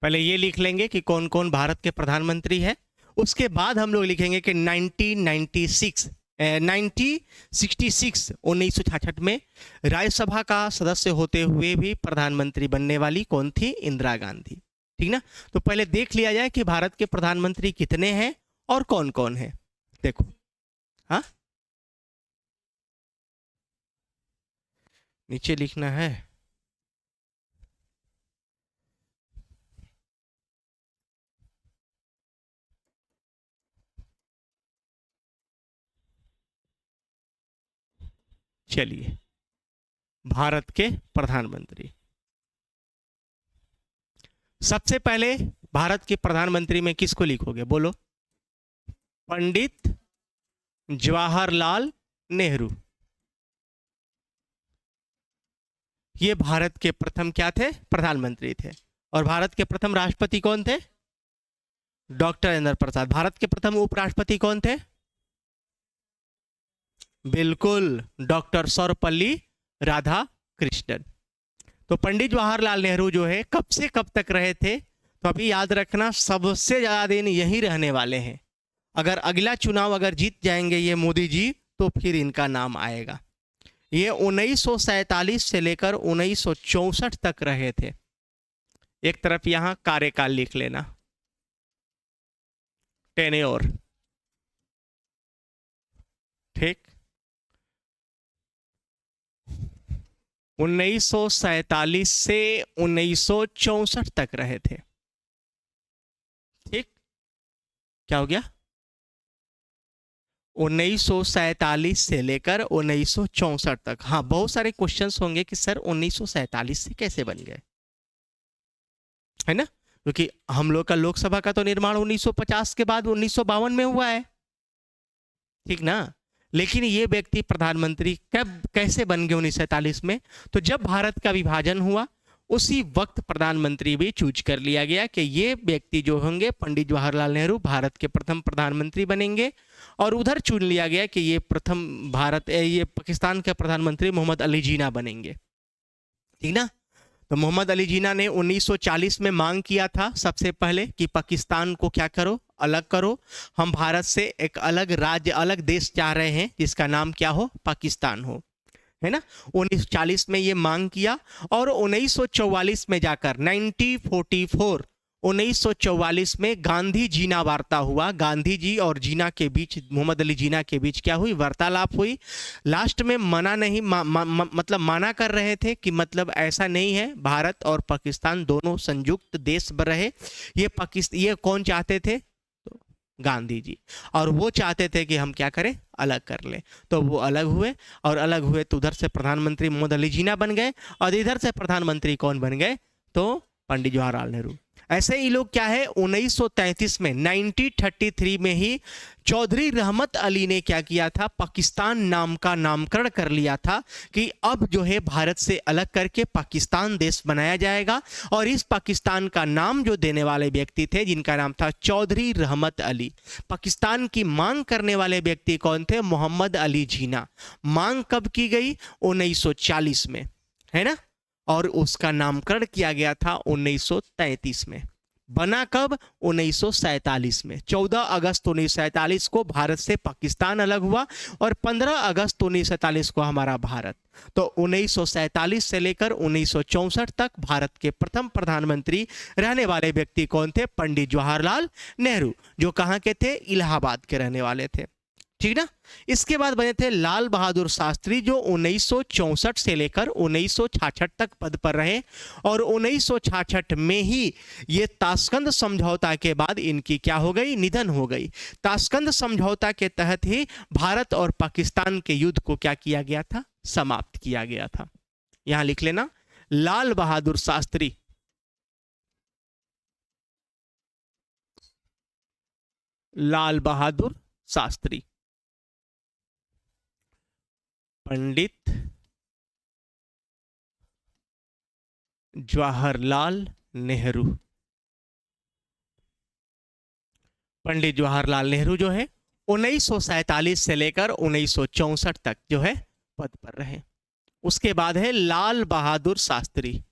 A: पहले ये लिख लेंगे कि कौन कौन भारत के प्रधानमंत्री हैं। उसके बाद हम लोग लिखेंगे कि 1966 1966 में राज्यसभा का सदस्य होते हुए भी प्रधानमंत्री बनने वाली कौन थी? इंदिरा गांधी। ठीक ना। तो पहले देख लिया जाए कि भारत के प्रधानमंत्री कितने हैं और कौन कौन है। देखो, हाँ, नीचे लिखना है। चलिए, भारत के प्रधानमंत्री। सबसे पहले भारत के प्रधानमंत्री में किसको लिखोगे? बोलो। पंडित जवाहरलाल नेहरू। ये भारत के प्रथम क्या थे? प्रधानमंत्री थे। और भारत के प्रथम राष्ट्रपति कौन थे? डॉक्टर राजेंद्र प्रसाद। भारत के प्रथम उपराष्ट्रपति कौन थे? बिल्कुल, डॉक्टर सर्वपल्ली राधाकृष्णन। तो पंडित जवाहरलाल नेहरू जो है कब से कब तक रहे थे? तो अभी याद रखना, सबसे ज्यादा दिन यही रहने वाले हैं। अगर अगला चुनाव अगर जीत जाएंगे ये मोदी जी, तो फिर इनका नाम आएगा। ये 1947 से लेकर 1964 तक रहे थे। एक तरफ यहां कार्यकाल लिख लेना, टेन्योर। ठीक, 1947 से 1964 तक रहे थे। ठीक, क्या हो गया? 1947 से लेकर 1964 तक। हाँ, बहुत सारे क्वेश्चंस होंगे कि सर 1947 से कैसे बन गए, है ना? क्योंकि हम लोग का लोकसभा का तो निर्माण 1950 के बाद 1952 में हुआ है। ठीक ना। लेकिन ये व्यक्ति प्रधानमंत्री कब कैसे बन गए 1947 में? तो जब भारत का विभाजन हुआ उसी वक्त प्रधानमंत्री भी चूज कर लिया गया कि ये व्यक्ति जो होंगे पंडित जवाहरलाल नेहरू भारत के प्रथम प्रधानमंत्री बनेंगे। और उधर चुन लिया गया कि ये ये पाकिस्तान के प्रधानमंत्री मोहम्मद अली जिन्ना बनेंगे। ठीक ना। तो मोहम्मद अली जिन्ना ने 1940 में मांग किया था सबसे पहले कि पाकिस्तान को क्या करो, अलग करो। हम भारत से एक अलग राज्य, अलग देश चाह रहे हैं जिसका नाम क्या हो? पाकिस्तान हो, है ना। 1940 में ये मांग किया और 1944 में जाकर 1944 में गांधी जीना वार्ता हुआ। गांधी जी और जीना के बीच, मोहम्मद अली जीना के बीच क्या हुई? वार्तालाप हुई। लास्ट में मना नहीं मतलब माना कर रहे थे कि मतलब ऐसा नहीं है, भारत और पाकिस्तान दोनों संयुक्त देश रहे। ये कौन चाहते थे? तो गांधी जी। और वो चाहते थे कि हम क्या करें? अलग कर ले। तो वो अलग हुए, और अलग हुए तो उधर से प्रधानमंत्री मोहम्मद अली जिन्ना बन गए और इधर से प्रधानमंत्री कौन बन गए? तो पंडित जवाहरलाल नेहरू। ऐसे ही लोग क्या है 1933 में 1933 में ही चौधरी रहमत अली ने क्या किया था? पाकिस्तान नाम का नामकरण कर लिया था कि अब जो है भारत से अलग करके पाकिस्तान देश बनाया जाएगा। और इस पाकिस्तान का नाम जो देने वाले व्यक्ति थे जिनका नाम था चौधरी रहमत अली। पाकिस्तान की मांग करने वाले व्यक्ति कौन थे? मोहम्मद अली जिन्ना। मांग कब की गई? 1940 में, है ना। और उसका नामकरण किया गया था 1933 में। बना कब? 1947 में। 14 अगस्त 1947 को भारत से पाकिस्तान अलग हुआ और 15 अगस्त 1947 को हमारा भारत। तो 1947 से लेकर 1964 तक भारत के प्रथम प्रधानमंत्री रहने वाले व्यक्ति कौन थे? पंडित जवाहरलाल नेहरू, जो कहाँ के थे? इलाहाबाद के रहने वाले थे। ठीक ना। इसके बाद बने थे लाल बहादुर शास्त्री, जो 1964 से लेकर 1966 तक पद पर रहे। और 1966 में ही ये ताशकंद समझौता के बाद इनकी क्या हो गई? निधन हो गई। ताशकंद समझौता के तहत ही भारत और पाकिस्तान के युद्ध को क्या किया गया था? समाप्त किया गया था। यहां लिख लेना, लाल बहादुर शास्त्री। लाल बहादुर शास्त्री, पंडित जवाहरलाल नेहरू। पंडित जवाहरलाल नेहरू जो है 1947 से लेकर 1964 तक जो है पद पर रहे। उसके बाद है लाल बहादुर शास्त्री।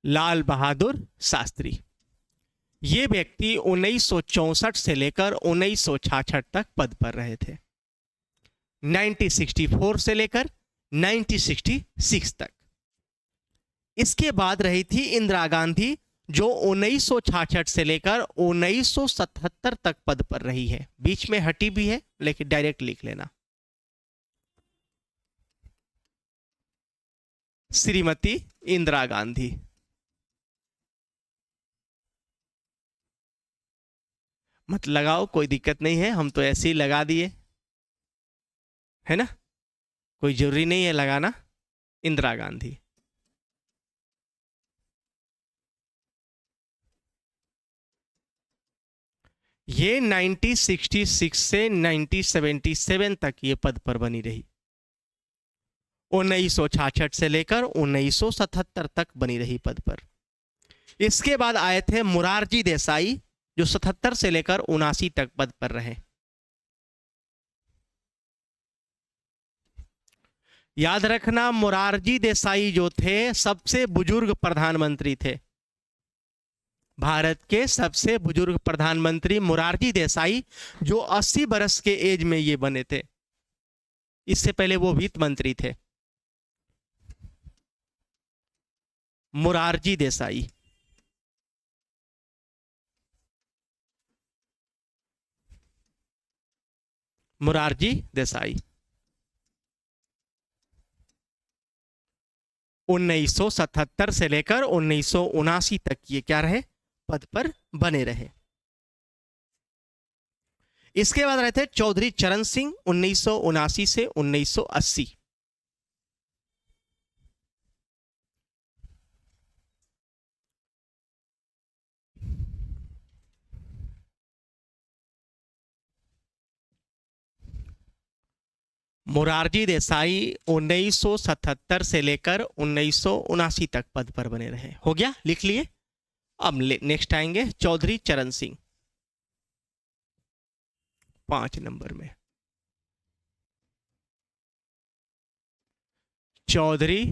A: लाल बहादुर शास्त्री ये व्यक्ति 1964 से लेकर 1966 तक पद पर रहे थे। 1964 से लेकर 1966 तक। इसके बाद रही थी इंदिरा गांधी जो 1966 से लेकर 1977 तक पद पर रही है। बीच में हटी भी है लेकिन डायरेक्ट लिख लेना। श्रीमती इंदिरा गांधी। मत लगाओ, कोई दिक्कत नहीं है, हम तो ऐसे ही लगा दिए है ना, कोई जरूरी नहीं है लगाना। इंदिरा गांधी। ये 1966 से 1977 तक ये पद पर बनी रही। 1966 से लेकर 1977 तक बनी रही पद पर। इसके बाद आए थे मोरारजी देसाई जो 77 से लेकर 79 तक पद पर रहे। याद रखना मोरारजी देसाई जो थे सबसे बुजुर्ग प्रधानमंत्री थे। भारत के सबसे बुजुर्ग प्रधानमंत्री मोरारजी देसाई जो 80 बरस के एज में ये बने थे। इससे पहले वो वित्त मंत्री थे। मोरारजी देसाई। मोरारजी देसाई 1977 से लेकर 1979 तक ये क्या रहे, पद पर बने रहे। इसके बाद रहे थे चौधरी चरण सिंह 1979 से 1980। मोरारजी देसाई 1977 से लेकर 1979 तक पद पर बने रहे। हो गया, लिख लिए। अब नेक्स्ट आएंगे चौधरी चरण सिंह 5 नंबर में। चौधरी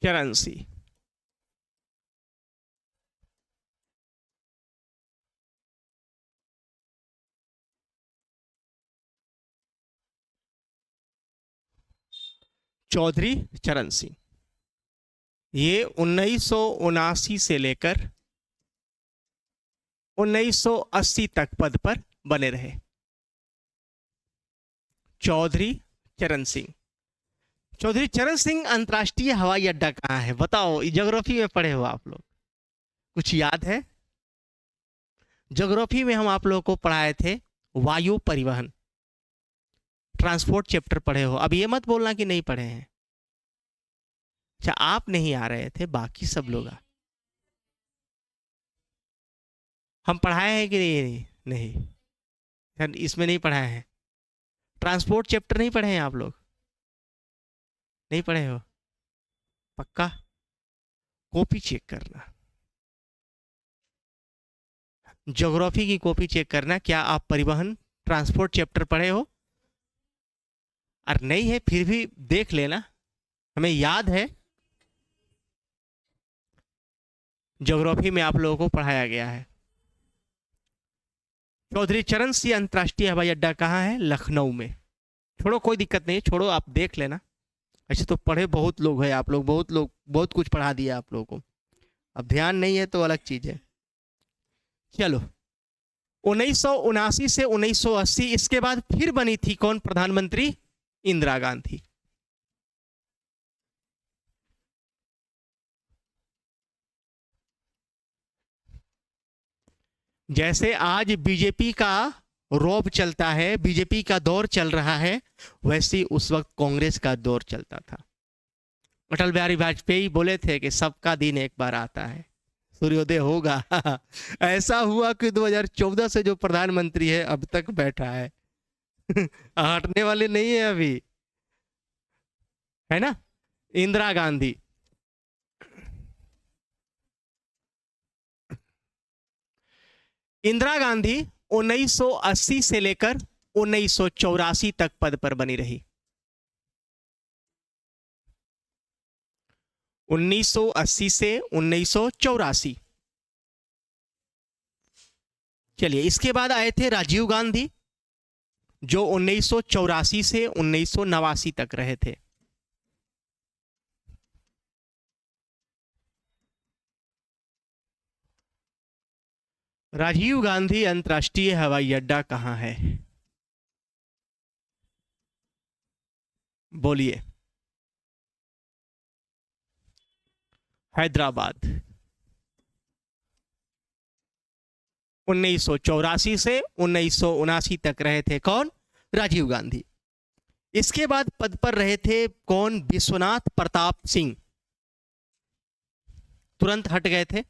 A: चरण सिंह चौधरी चरण सिंह ये 1979 से लेकर 1980 तक पद पर बने रहे। चौधरी चरण सिंह। चौधरी चरण सिंह अंतर्राष्ट्रीय हवाई अड्डा कहाँ है बताओ? ज्योग्राफी में पढ़े हो आप लोग, कुछ याद है? ज्योग्राफी में हम आप लोगों को पढ़ाए थे वायु परिवहन, ट्रांसपोर्ट चैप्टर पढ़े हो। अब ये मत बोलना कि नहीं पढ़े हैं। अच्छा, आप नहीं आ रहे थे, बाकी सब लोग हम पढ़ाए हैं कि नहीं? नहीं, इसमें नहीं पढ़ाए हैं। ट्रांसपोर्ट चैप्टर नहीं पढ़े हैं आप लोग? नहीं पढ़े हो? पक्का? कॉपी चेक करना, ज्योग्राफी की कॉपी चेक करना। क्या आप परिवहन ट्रांसपोर्ट चैप्टर पढ़े हो? और नहीं है फिर भी देख लेना, हमें याद है ज्योग्राफी में आप लोगों को पढ़ाया गया है। चौधरी चरण सिंह अंतर्राष्ट्रीय हवाई अड्डा कहाँ है? लखनऊ में। छोड़ो, कोई दिक्कत नहीं, छोड़ो, आप देख लेना। ऐसे तो पढ़े बहुत लोग हैं आप लोग, बहुत लोग बहुत कुछ पढ़ा दिया आप लोगों को। अब ध्यान नहीं है तो अलग चीज है। चलो, 1979 से 1980। इसके बाद फिर बनी थी कौन प्रधानमंत्री? इंदिरा गांधी। जैसे आज बीजेपी का रौब चलता है, बीजेपी का दौर चल रहा है, वैसे उस वक्त कांग्रेस का दौर चलता था। अटल बिहारी वाजपेयी बोले थे कि सबका दिन एक बार आता है, सूर्योदय होगा। ऐसा हुआ कि 2014 से जो प्रधानमंत्री है अब तक बैठा है। हटने वाले नहीं है अभी। है ना, इंदिरा गांधी। इंदिरा गांधी 1980 से लेकर 1984 तक पद पर बनी रही। 1980 से 1984। चलिए, इसके बाद आए थे राजीव गांधी, जो 1984 से 1989 तक रहे थे। राजीव गांधी अंतर्राष्ट्रीय हवाई अड्डा कहां है? बोलिए। हैदराबाद। 1984 से 1979 तक रहे थे कौन? राजीव गांधी। इसके बाद पद पर रहे थे कौन? विश्वनाथ प्रताप सिंह। तुरंत हट गए थे।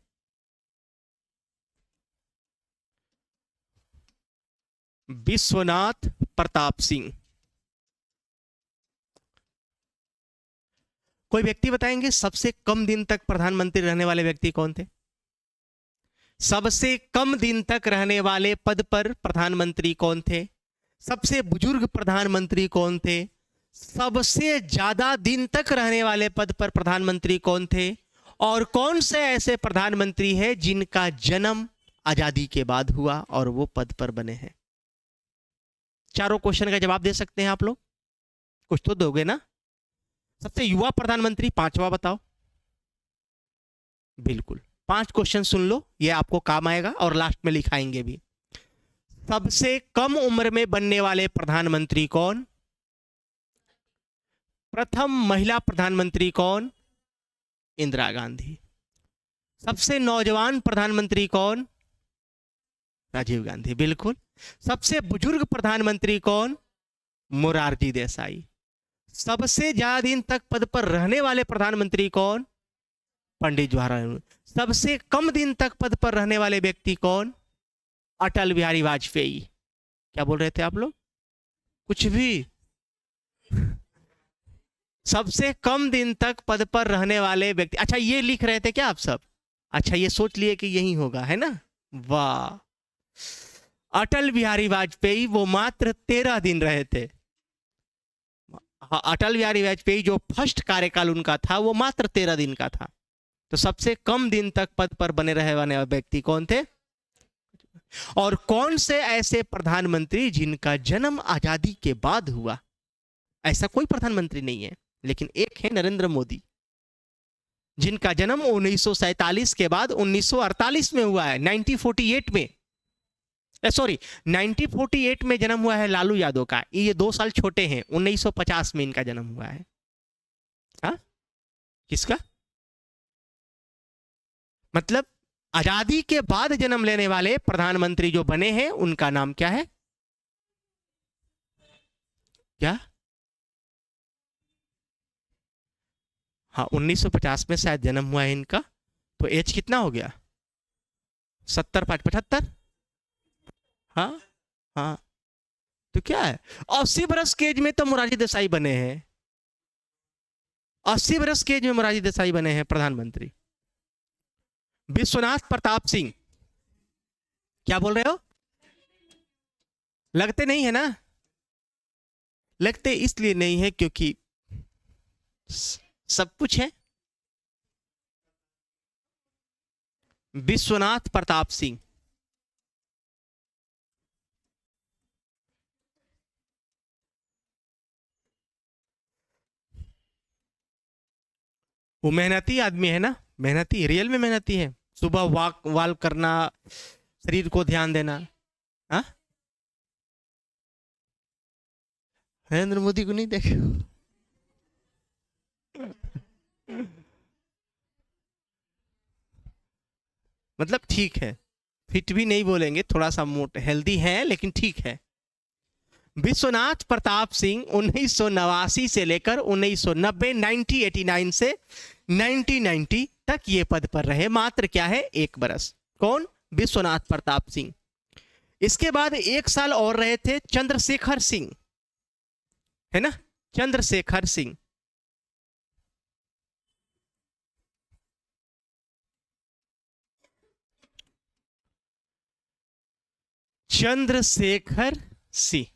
A: विश्वनाथ प्रताप सिंह। कोई व्यक्ति बताएंगे सबसे कम दिन तक प्रधानमंत्री रहने वाले व्यक्ति कौन थे? सबसे कम दिन तक रहने वाले पद पर प्रधानमंत्री कौन थे? सबसे बुजुर्ग प्रधानमंत्री कौन थे? सबसे ज्यादा दिन तक रहने वाले पद पर प्रधानमंत्री कौन थे? और कौन से ऐसे प्रधानमंत्री हैं जिनका जन्म आजादी के बाद हुआ और वो पद पर बने हैं? चारों क्वेश्चन का जवाब दे सकते हैं आप लोग? कुछ तो दोगे ना? सबसे युवा प्रधानमंत्री पांचवा बताओ। बिल्कुल, 5 क्वेश्चन सुन लो, ये आपको काम आएगा और लास्ट में लिखाएंगे भी। सबसे कम उम्र में बनने वाले प्रधानमंत्री कौन? प्रथम महिला प्रधानमंत्री कौन? इंदिरा गांधी। सबसे नौजवान प्रधानमंत्री कौन? राजीव गांधी। बिल्कुल। सबसे बुजुर्ग प्रधानमंत्री कौन? मोरारजी देसाई। सबसे ज्यादा दिन तक पद पर रहने वाले प्रधानमंत्री कौन? पंडित जवाहरलाल नेहरू। सबसे कम दिन तक पद पर रहने वाले व्यक्ति कौन? अटल बिहारी वाजपेयी। क्या बोल रहे थे आप लोग? कुछ भी। सबसे कम दिन तक पद पर रहने वाले व्यक्ति। अच्छा, ये लिख रहे थे क्या आप सब? अच्छा, ये सोच लिए कि यही होगा, है ना? वाह। अटल बिहारी वाजपेयी वो मात्र 13 दिन रहे थे। अटल बिहारी वाजपेयी जो फर्स्ट कार्यकाल उनका था वो मात्र 13 दिन का था। तो सबसे कम दिन तक पद पर बने रहने वाले व्यक्ति कौन थे? और कौन से ऐसे प्रधानमंत्री जिनका जन्म आजादी के बाद हुआ? ऐसा कोई प्रधानमंत्री नहीं है, लेकिन एक है नरेंद्र मोदी, जिनका जन्म 1947 के बाद 1948 में हुआ है। 1948 में, सॉरी 1948 में जन्म हुआ है लालू यादव का। ये 2 साल छोटे हैं। 1950 में इनका जन्म हुआ है। हाँ, किसका? मतलब आजादी के बाद जन्म लेने वाले प्रधानमंत्री जो बने हैं उनका नाम क्या है? क्या? हाँ, 1950 में शायद जन्म हुआ है इनका। तो एज कितना हो गया? 70 5 75। हाँ हाँ, तो क्या है, 80 बरस के एज में तो मोरारजी देसाई बने हैं। 80 बरस के एज में मोरारजी देसाई बने हैं प्रधानमंत्री। विश्वनाथ प्रताप सिंह। क्या बोल रहे हो? लगते नहीं है ना? लगते इसलिए नहीं है क्योंकि सब कुछ है। विश्वनाथ प्रताप सिंह। वो मेहनती आदमी है ना, मेहनती, रियल में मेहनती है। सुबह वॉक करना, शरीर को ध्यान देना। हाँ, नरेंद्र मोदी को नहीं देखे? मतलब ठीक है, फिट भी नहीं बोलेंगे, थोड़ा सा मोटे हेल्दी है, लेकिन ठीक है। विश्वनाथ प्रताप सिंह 1989 से लेकर 1990, 1989 से 1990 तक ये पद पर रहे। मात्र क्या है? 1 बरस। कौन? विश्वनाथ प्रताप सिंह। इसके बाद 1 साल और रहे थे चंद्रशेखर सिंह, है ना? चंद्रशेखर सिंह। चंद्रशेखर सिंह।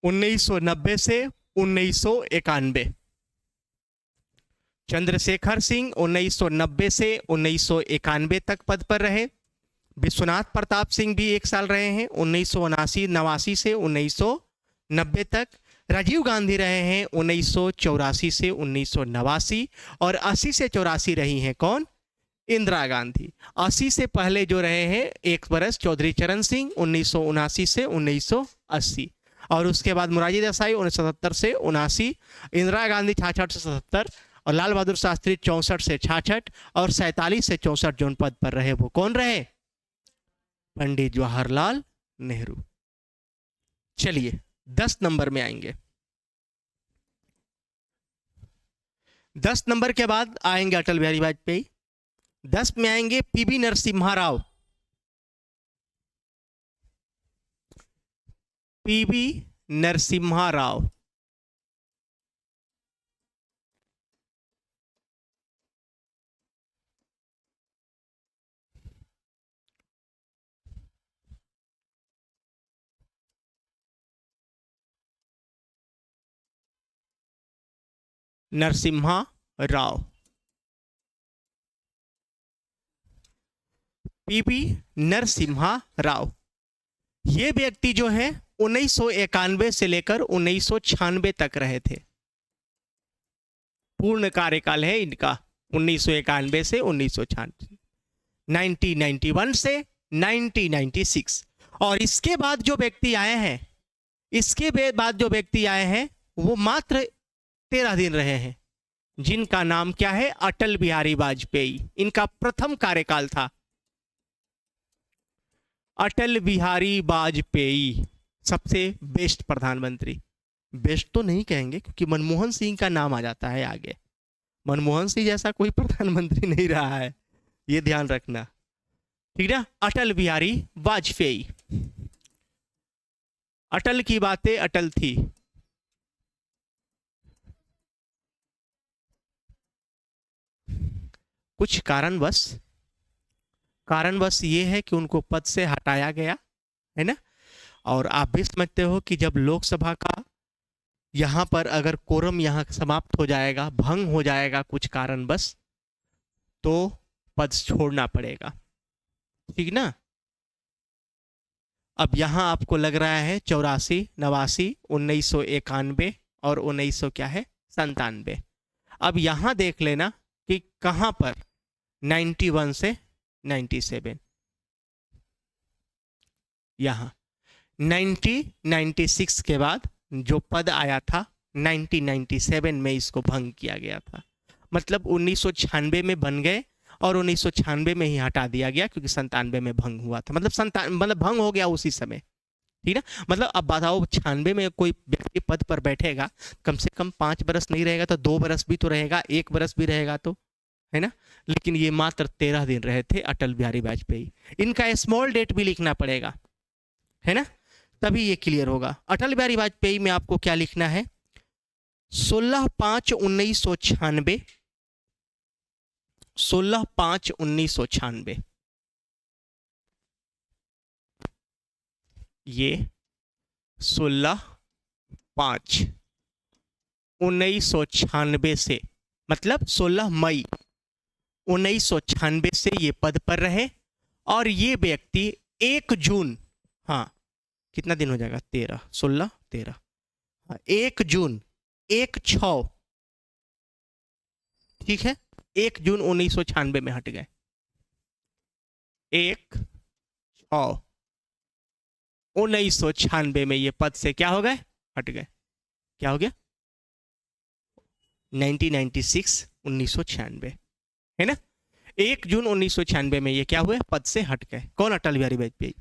A: उन्नीस सौ नब्बे से 1991। चंद्रशेखर सिंह 1990 से 1991 तक पद पर रहे। विश्वनाथ प्रताप सिंह भी 1 साल रहे हैं, 1989 से 1990 तक। राजीव गांधी रहे हैं 1984 से 1989, और 80 से 84 रही हैं कौन? इंदिरा गांधी। 80 से पहले जो रहे हैं 1 बरस चौधरी चरण सिंह 1979 से 1980, और उसके बाद मोरारजी देसाई 1977 से 79, इंदिरा गांधी 66 से 77, और लाल बहादुर शास्त्री 64 से 66, और 47 से 64 जो पद पर रहे वो कौन रहे? पंडित जवाहरलाल नेहरू। चलिए 10 नंबर में आएंगे। 10 नंबर के बाद आएंगे अटल बिहारी वाजपेयी। 10 में आएंगे PV Narasimha Rao. PV Narasimha Rao. Narasimha Rao. PV Narasimha Rao. ये व्यक्ति जो है 1991 से लेकर 1996 तक रहे थे। पूर्ण कार्यकाल है इनका 1991 से 1996, 1991 से 1996। और इसके बाद जो व्यक्ति आए हैं, वो मात्र 13 दिन रहे हैं, जिनका नाम क्या है? अटल बिहारी वाजपेयी। इनका प्रथम कार्यकाल था। अटल बिहारी वाजपेयी सबसे बेस्ट प्रधानमंत्री। बेस्ट तो नहीं कहेंगे क्योंकि मनमोहन सिंह का नाम आ जाता है आगे। मनमोहन सिंह जैसा कोई प्रधानमंत्री नहीं रहा है, ये ध्यान रखना, ठीक है। अटल बिहारी वाजपेयी। अटल की बातें अटल थी। कुछ कारणवश ये है कि उनको पद से हटाया गया है ना। और आप भी समझते हो कि जब लोकसभा का यहां पर अगर कोरम यहां समाप्त हो जाएगा, भंग हो जाएगा कुछ कारणवश, तो पद छोड़ना पड़ेगा, ठीक ना। अब यहां आपको लग रहा है 84, 89, 1991 और 1900 क्या है? 97। अब यहां देख लेना कि कहां पर 91 से 97, यहां 1996 के बाद जो पद आया था 1997 में इसको भंग किया गया था। मतलब 1996 में बन गए और 1996 में ही हटा दिया गया क्योंकि 97 में भंग हुआ था। मतलब भंग हो गया उसी समय, ठीक है। मतलब अब बताओ 96 में कोई व्यक्ति पद पर बैठेगा, कम से कम 5 बरस नहीं रहेगा तो 2 बरस भी तो रहेगा, 1 बरस भी रहेगा तो, है ना। लेकिन ये मात्र 13 दिन रहे थे अटल बिहारी वाजपेयी। इनका स्मॉल डेट भी लिखना पड़ेगा, है ना, तभी ये क्लियर होगा। अटल बिहारी वाजपेयी में आपको क्या लिखना है? 16/5/1996, 16/5/1996, ये 16/5/1996 से, मतलब 16 मई 1996 से ये पद पर रहे। और ये व्यक्ति 1 जून, हाँ कितना दिन हो जाएगा? 13, 16, 13, 1 जून 1/6, ठीक है, 1 जून 1996 में हट गए। 1/6/1996 में ये पद से क्या हो गए? हट गए। क्या हो गया? 1996, 1996, है ना। 1 जून 1996 में ये क्या हुए? पद से हट गए। कौन? अटल बिहारी वाजपेयी।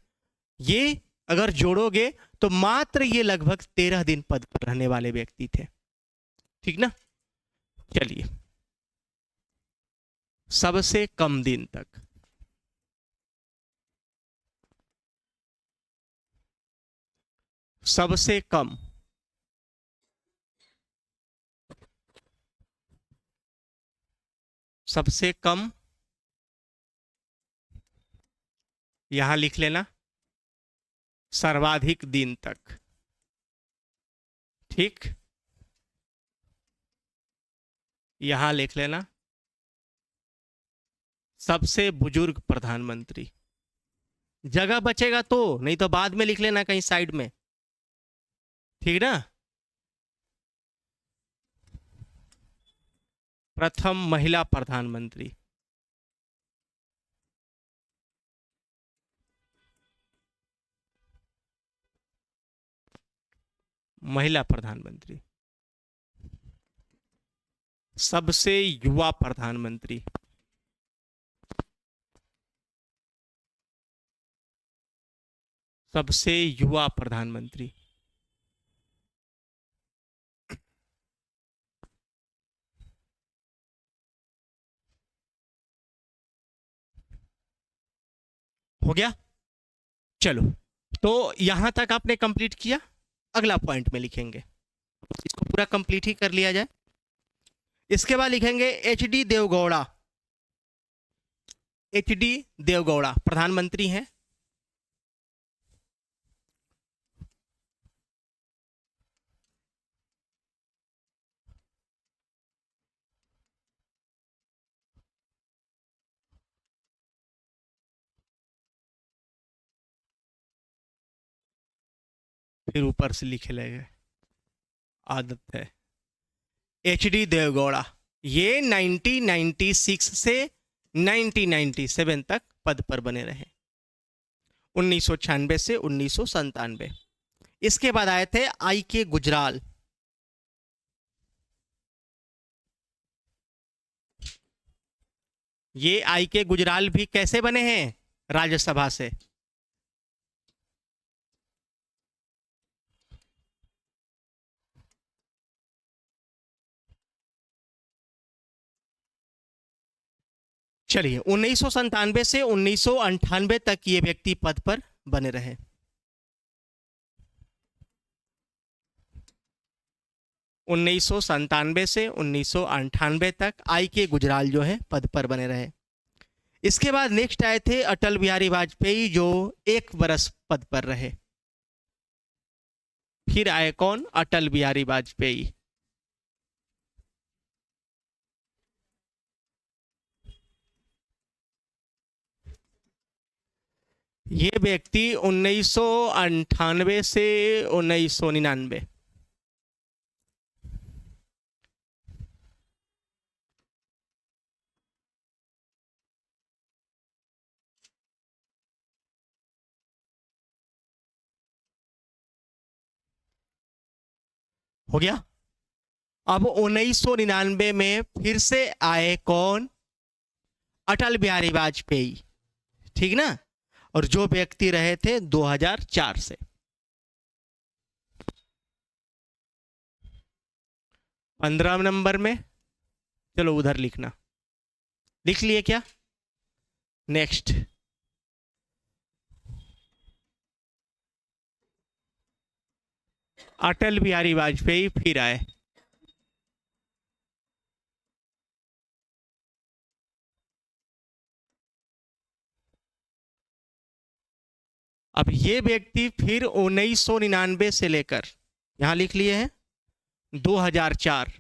A: ये अगर जोड़ोगे तो मात्र ये लगभग 13 दिन पद पर रहने वाले व्यक्ति थे, ठीक ना। चलिए, सबसे कम दिन तक सबसे कम, सबसे कम, यहां लिख लेना सर्वाधिक दिन तक। ठीक, यहां लिख लेना सबसे बुजुर्ग प्रधानमंत्री। जगह बचेगा तो, नहीं तो बाद में लिख लेना कहीं साइड में, ठीक ना। प्रथम महिला प्रधानमंत्री, महिला प्रधानमंत्री। सबसे युवा प्रधानमंत्री, सबसे युवा प्रधानमंत्री। हो गया, चलो। तो यहां तक आपने कंप्लीट किया, अगला पॉइंट में लिखेंगे, इसको पूरा कंप्लीट ही कर लिया जाए। इसके बाद लिखेंगे H D Deve Gowda. H D Deve Gowda प्रधानमंत्री हैं। फिर ऊपर से लिखे लगे, आदत है। एच डी देवगौड़ा ये 1996 से 1997 तक पद पर बने रहे, 1996 से 1997। इसके बाद आए थे आई के गुजराल। ये आई के गुजराल भी कैसे बने हैं, राज्यसभा से। चलिए, 1997 से 1998 तक ये व्यक्ति पद पर बने रहे। उन्नीस से 1998 तक आई के गुजराल जो है पद पर बने रहे। इसके बाद नेक्स्ट आए थे अटल बिहारी वाजपेयी, जो 1 वर्ष पद पर रहे। फिर आए कौन, अटल बिहारी वाजपेयी। ये व्यक्ति 1998 से 1999। हो गया। अब 1999 में फिर से आए कौन, अटल बिहारी वाजपेयी, ठीक ना। और जो व्यक्ति रहे थे 2004 से। 15 नंबर में, चलो उधर लिखना, लिख लिए क्या। नेक्स्ट, अटल बिहारी वाजपेयी फिर आए। अब ये व्यक्ति फिर 1999 से लेकर, यहां लिख लिए हैं 2004।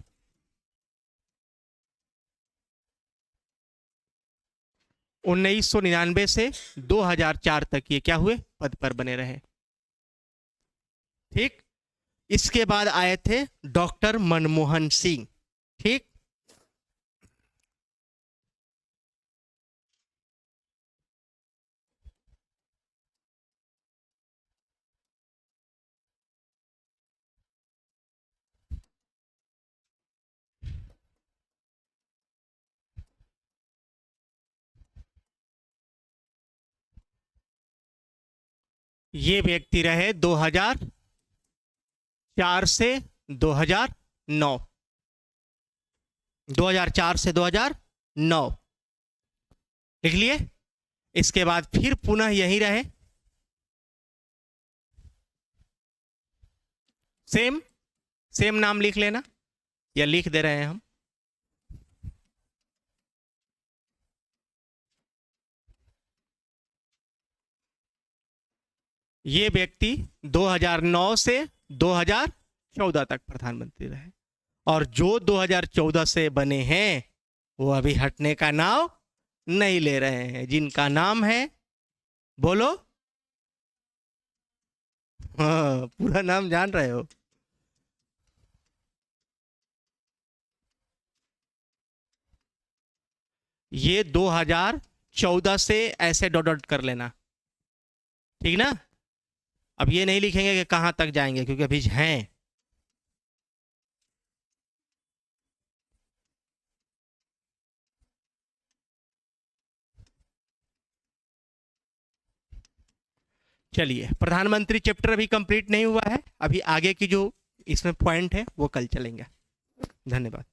A: 1999 से 2004 तक ये क्या हुए, पद पर बने रहे। ठीक, इसके बाद आए थे डॉक्टर मनमोहन सिंह। ठीक, ये व्यक्ति रहे 2004 से 2009। 2004 से 2009 लिख लिए। इसके बाद फिर पुनः यही रहे। सेम सेम नाम लिख लेना, या लिख दे रहे हैं हम। ये व्यक्ति 2009 से 2014 तक प्रधानमंत्री रहे, और जो 2014 से बने हैं वो अभी हटने का नाम नहीं ले रहे हैं, जिनका नाम है, बोलो, हाँ पूरा नाम जान रहे हो? ये 2014 से ऐसे डॉट डॉट कर लेना, ठीक ना? अब ये नहीं लिखेंगे कि कहां तक जाएंगे, क्योंकि अभी हैं। चलिए, प्रधानमंत्री चैप्टर अभी कंप्लीट नहीं हुआ है, अभी आगे की जो इसमें पॉइंट है वो कल चलेंगे। धन्यवाद।